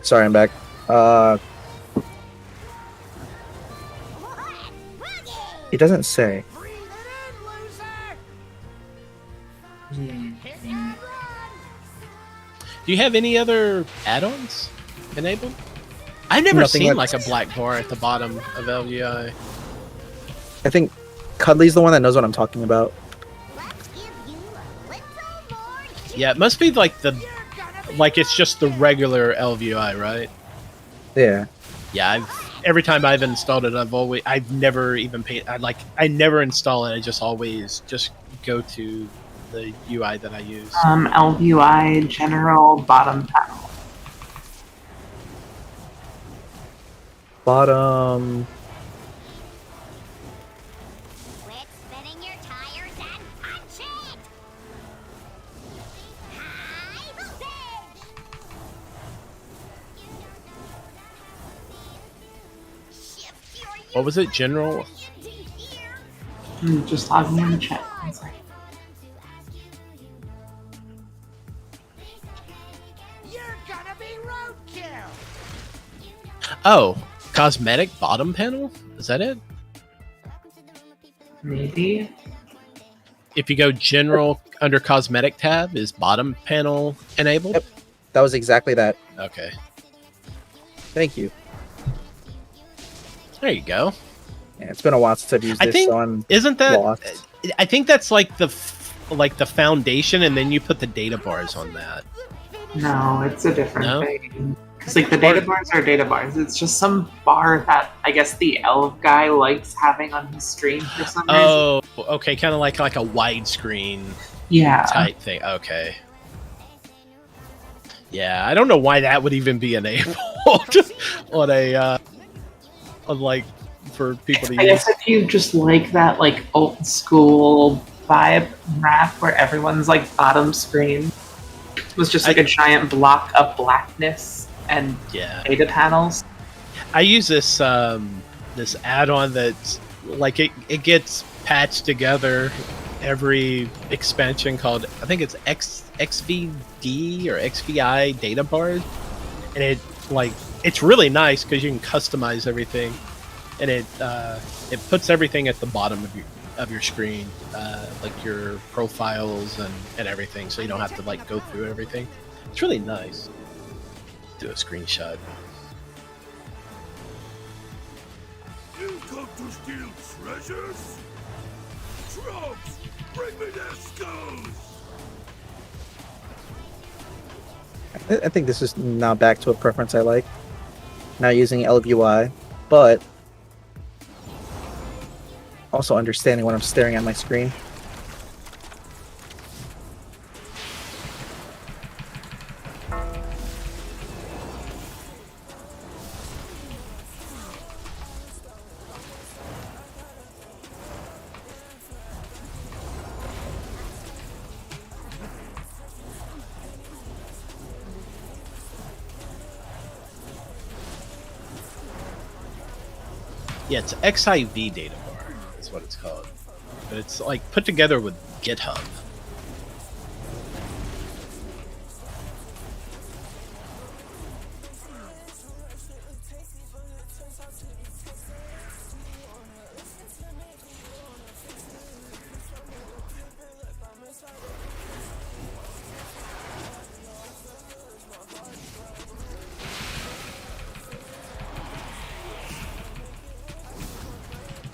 Speaker 4: Sorry, I'm back. It doesn't say.
Speaker 5: Do you have any other add-ons enabled? I've never
Speaker 4: Nothing
Speaker 5: seen
Speaker 4: like-
Speaker 5: like a black bar at the bottom of LUI.
Speaker 4: I think Cuddly's the one that knows what I'm talking about.
Speaker 5: Yeah, it must be like it's just the regular LVI, right?
Speaker 4: Yeah.
Speaker 5: Yeah, every time I've installed it, I've never even paid. I never install it. I just always just go to the UI that I use.
Speaker 10: LUI general bottom panel.
Speaker 4: Bottom.
Speaker 14: Quit spinning your tires and punch it! High voltage! Shift your
Speaker 5: What was it? General.
Speaker 10: Just logging in the chat. One second.
Speaker 6: You're gonna be roadkill.
Speaker 5: Oh, cosmetic bottom panel. Is that it?
Speaker 10: Maybe.
Speaker 5: If you go general under cosmetic tab, is bottom panel enabled?
Speaker 4: Yep. That was exactly that.
Speaker 5: Okay.
Speaker 4: Thank you.
Speaker 5: There you go.
Speaker 4: Yeah, it's been a while since I've used
Speaker 5: I
Speaker 4: this,
Speaker 5: think
Speaker 4: so I'm
Speaker 5: isn't that?
Speaker 4: lost.
Speaker 5: I think that's like the foundation, and then you put the data bars on that.
Speaker 10: No, it's a different
Speaker 5: No?
Speaker 10: thing. Because like the data bars are data bars. It's just some bar that I guess the elf guy likes having on his stream for some reason.
Speaker 5: Oh, okay, kind of like a widescreen
Speaker 10: Yeah.
Speaker 5: type thing. Okay. Yeah, I don't know why that would even be enabled on a on like for people to
Speaker 10: I
Speaker 5: use.
Speaker 10: guess if you just like that like old school vibe rap where everyone's like bottom screen was just like a giant block of blackness and
Speaker 5: Yeah.
Speaker 10: data panels.
Speaker 5: I use this this add-on that's like it gets patched together every expansion called, I think it's XVD or XVI data bars, and it's really nice because you can customize everything, and it puts everything at the bottom of your screen, like your profiles and everything, so you don't have to like go through everything. It's really nice. Do a screenshot.
Speaker 13: You come to steal treasures? Trunks, bring me their skulls!
Speaker 4: I think this is now back to a preference I like. Now using LUI, but also understanding when I'm staring at my screen.
Speaker 5: Yeah, it's XIV data bar. That's what it's called. But it's like put together with GitHub.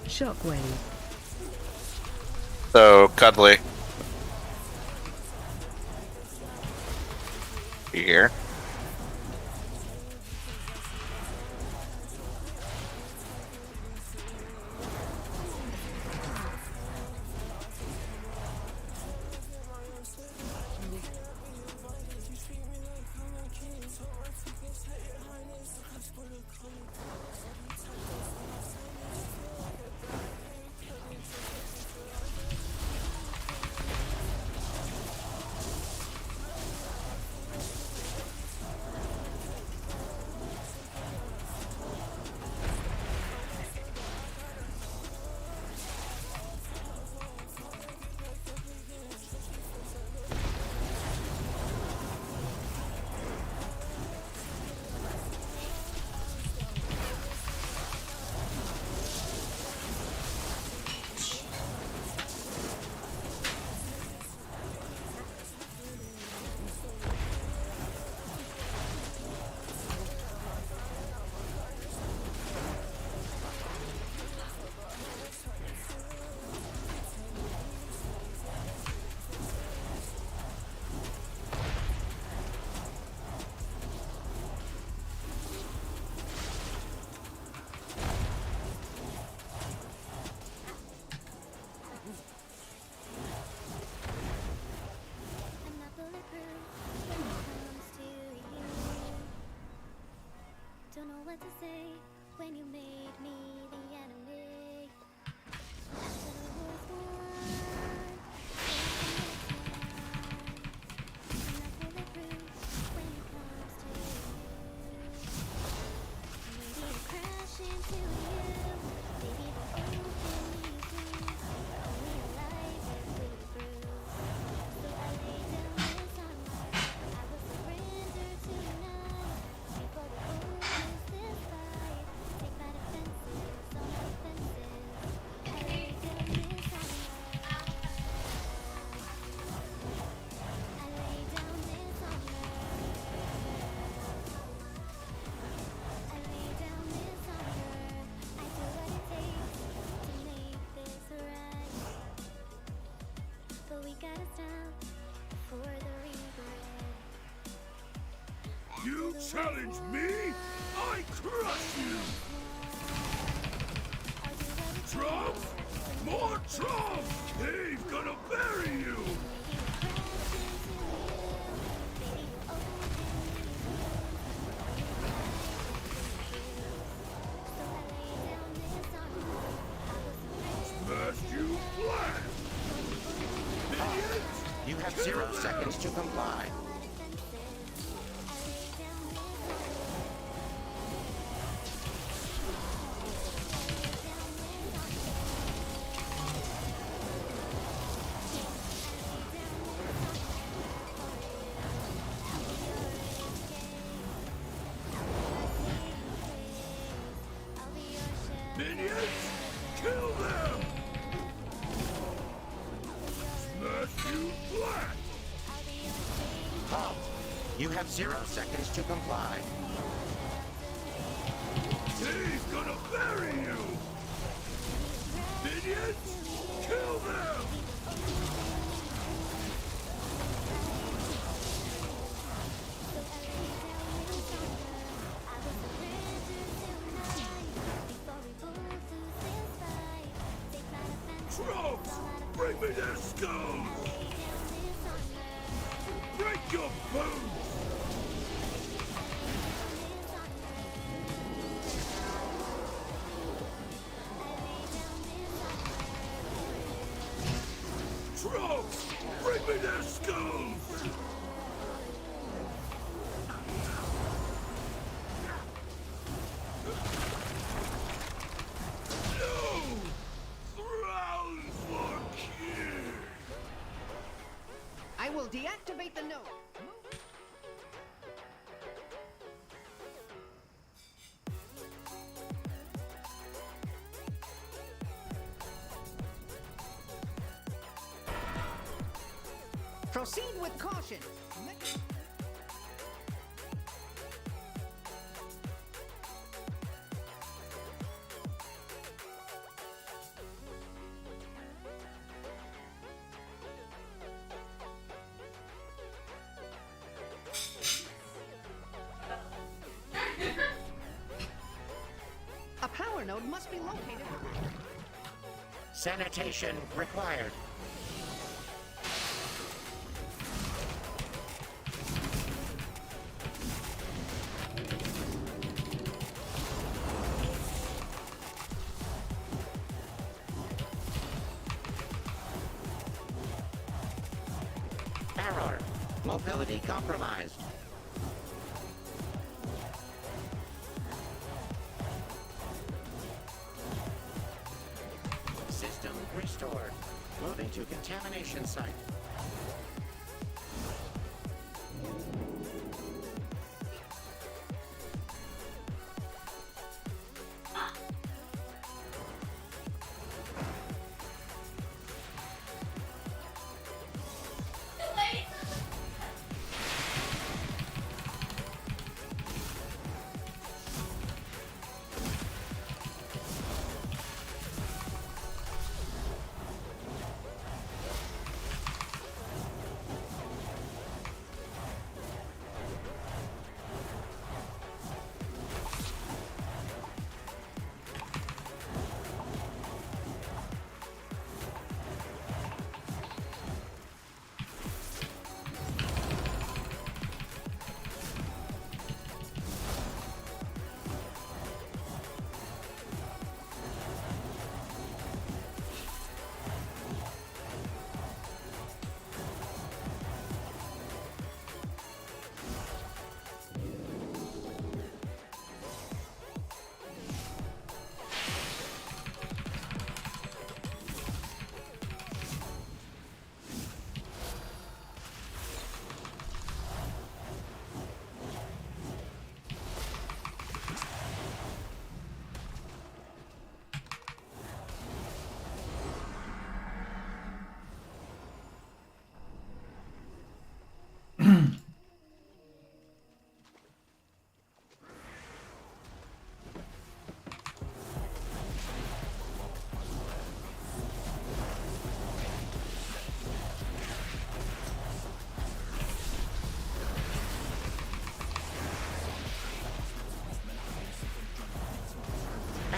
Speaker 8: Shockwave.
Speaker 16: So, Cuddly. You here?
Speaker 17: You challenge me? I crush you! Trump? More Trump! He's gonna bury you! Smash you flat! Minions!
Speaker 18: You have 0 seconds to comply.
Speaker 17: Minions! Kill them! Smash you flat!
Speaker 18: Halt! You have 0 seconds to comply.
Speaker 17: He's gonna bury you! Minions! Kill them! Trolls! Bring me their skulls! Break your bones! Trolls! Bring me their skulls! No! Round for kill!
Speaker 6: I will deactivate the node. Proceed with caution. A power node must be located.
Speaker 18: Sanitation required. Error. Mobility compromised. System restored. Moving to contamination site.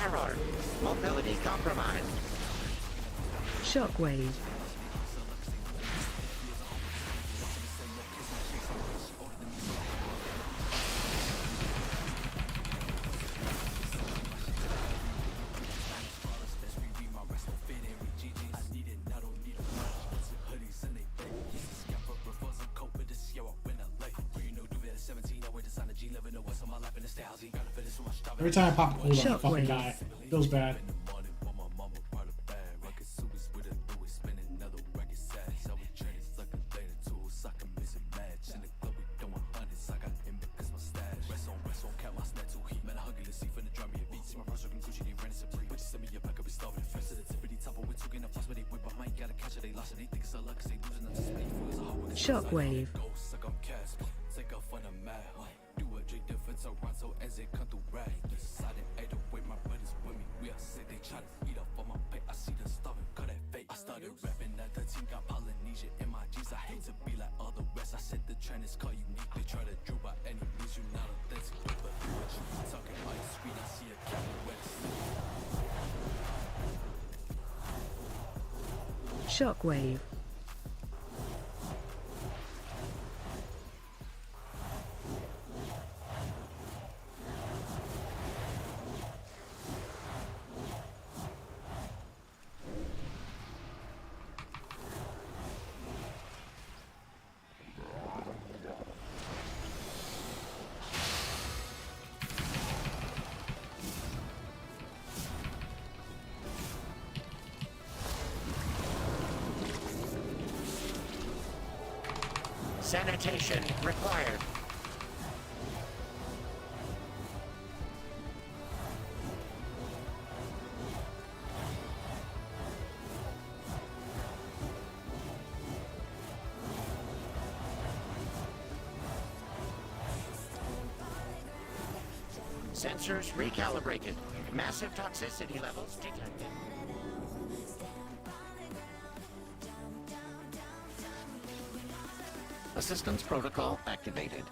Speaker 18: Error. Mobility compromised.
Speaker 8: Shockwave.
Speaker 9: Every time I pop a cooldown, I fucking die. Feels bad.
Speaker 8: Shockwave. Shockwave.
Speaker 18: Sanitation required. Sensors recalibrated. Massive toxicity levels detected. Assistance protocol activated.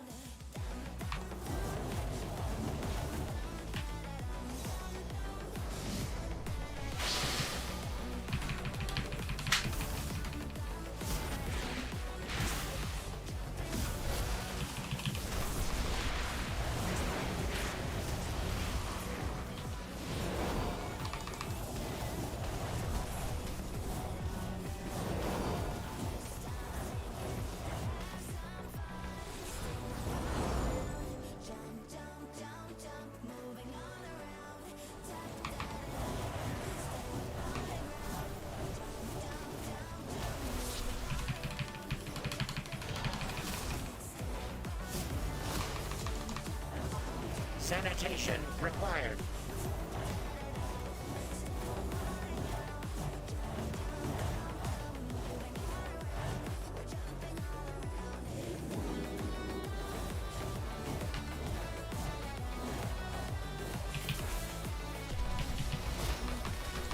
Speaker 18: Sanitation required.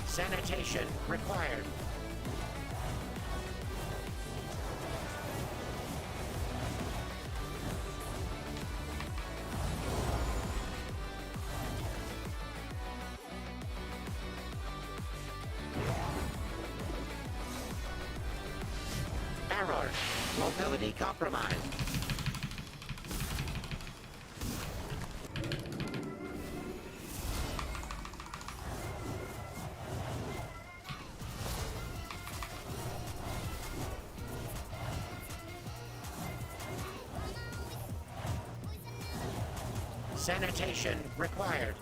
Speaker 18: Sanitation required. Error. Mobility compromised. Sanitation required.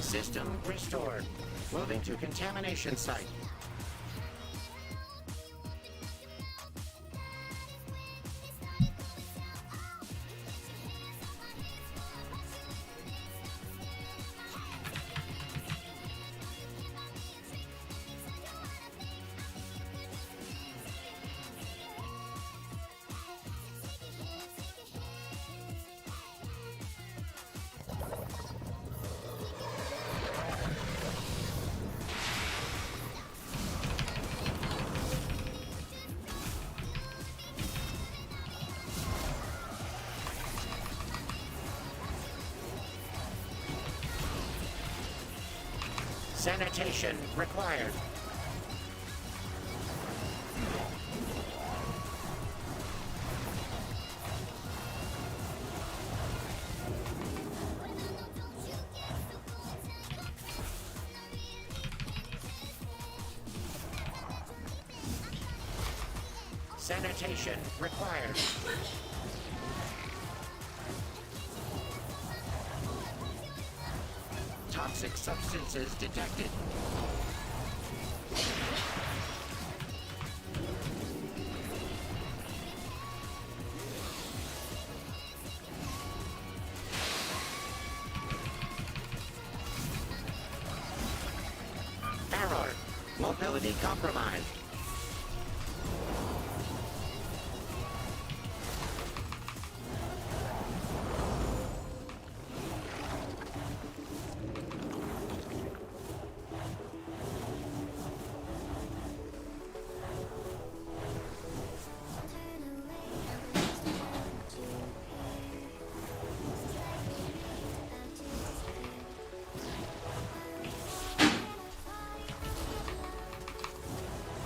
Speaker 18: System restored. Moving to contamination site. Sanitation required. Sanitation required. Toxic substances detected. Error. Mobility compromised.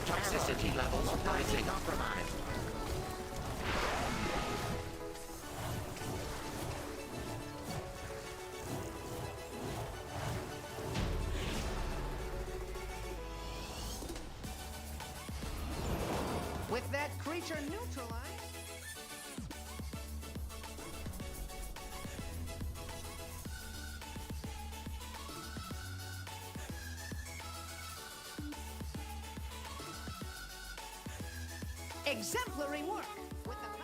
Speaker 18: Toxicity levels rising. Compromised.
Speaker 6: With that creature neutralized. Exemplary work. With the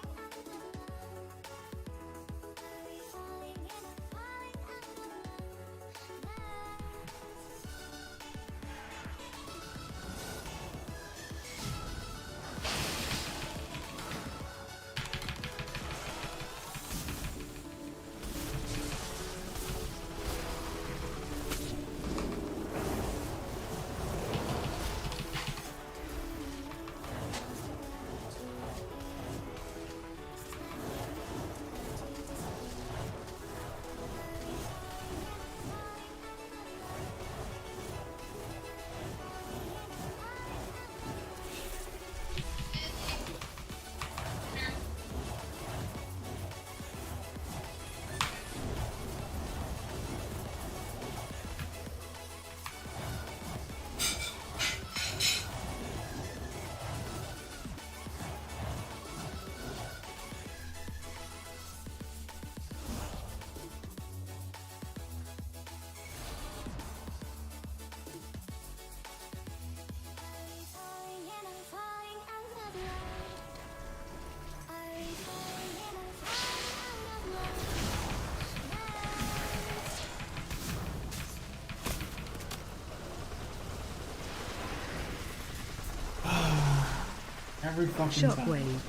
Speaker 9: Every fucking time.
Speaker 8: Shockwave.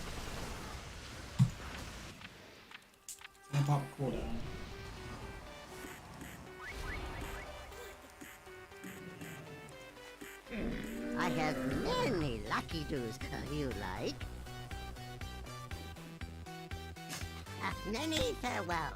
Speaker 9: I pop a cooldown.
Speaker 19: I have many lucky doos you like. Many farewells.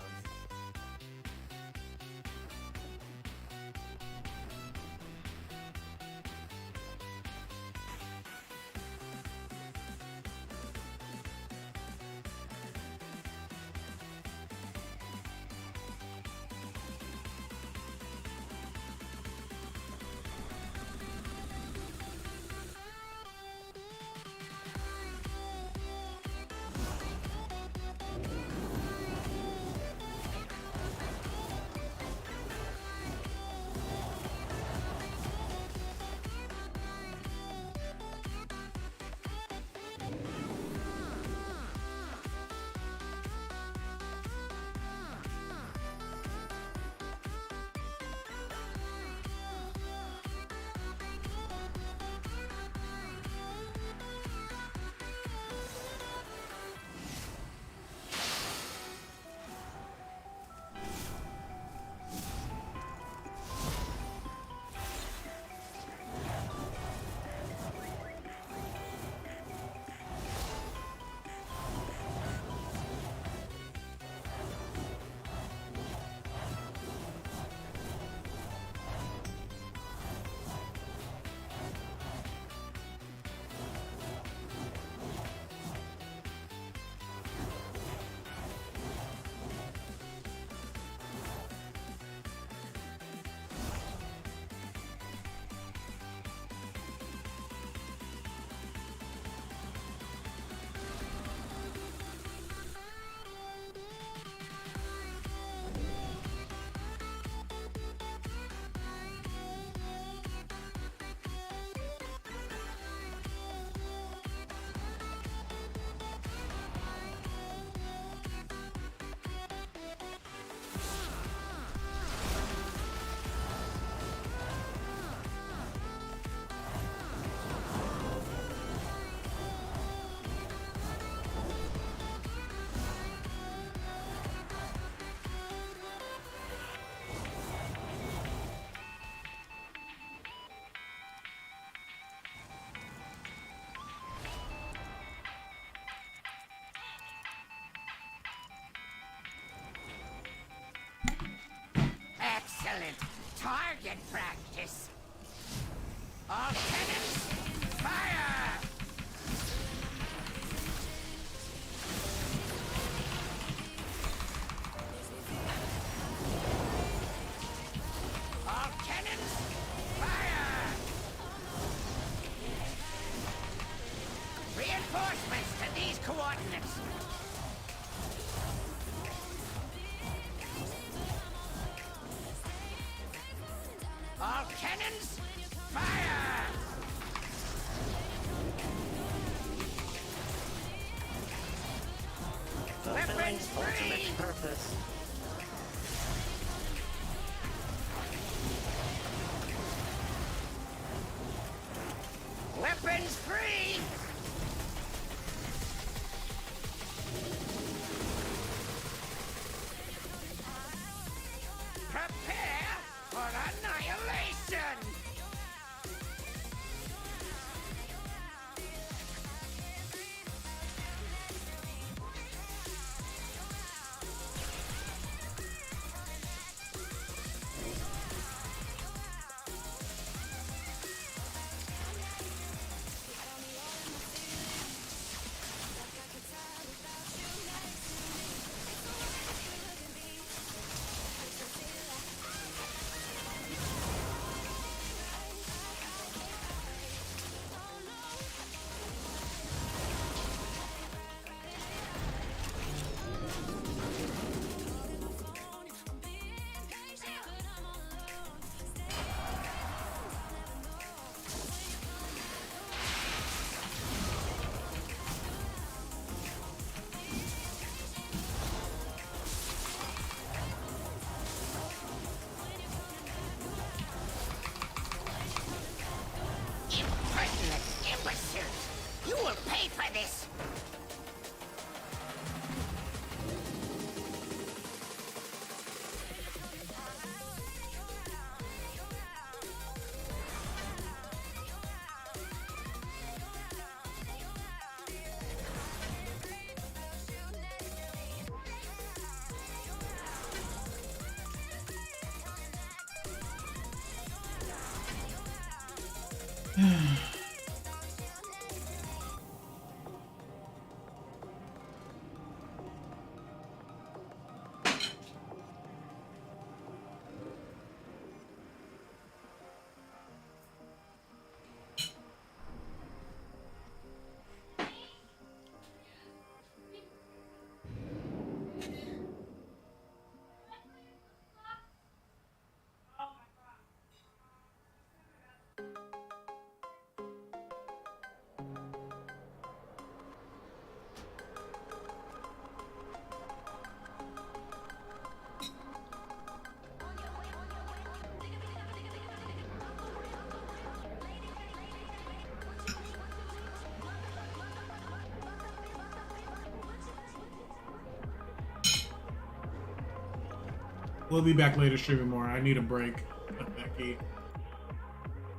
Speaker 18: Excellent. Target practice. All cannons, fire! All cannons, fire! Reinforcements to these coordinates. All cannons, fire!
Speaker 19: Fulfilling
Speaker 18: Weapons
Speaker 19: ultimate
Speaker 18: free!
Speaker 19: purpose.
Speaker 18: Weapons free! Prepare for annihilation! Impertinent imbeciles! You will pay for this!
Speaker 9: We'll be back later streaming more. I need a break. Becky.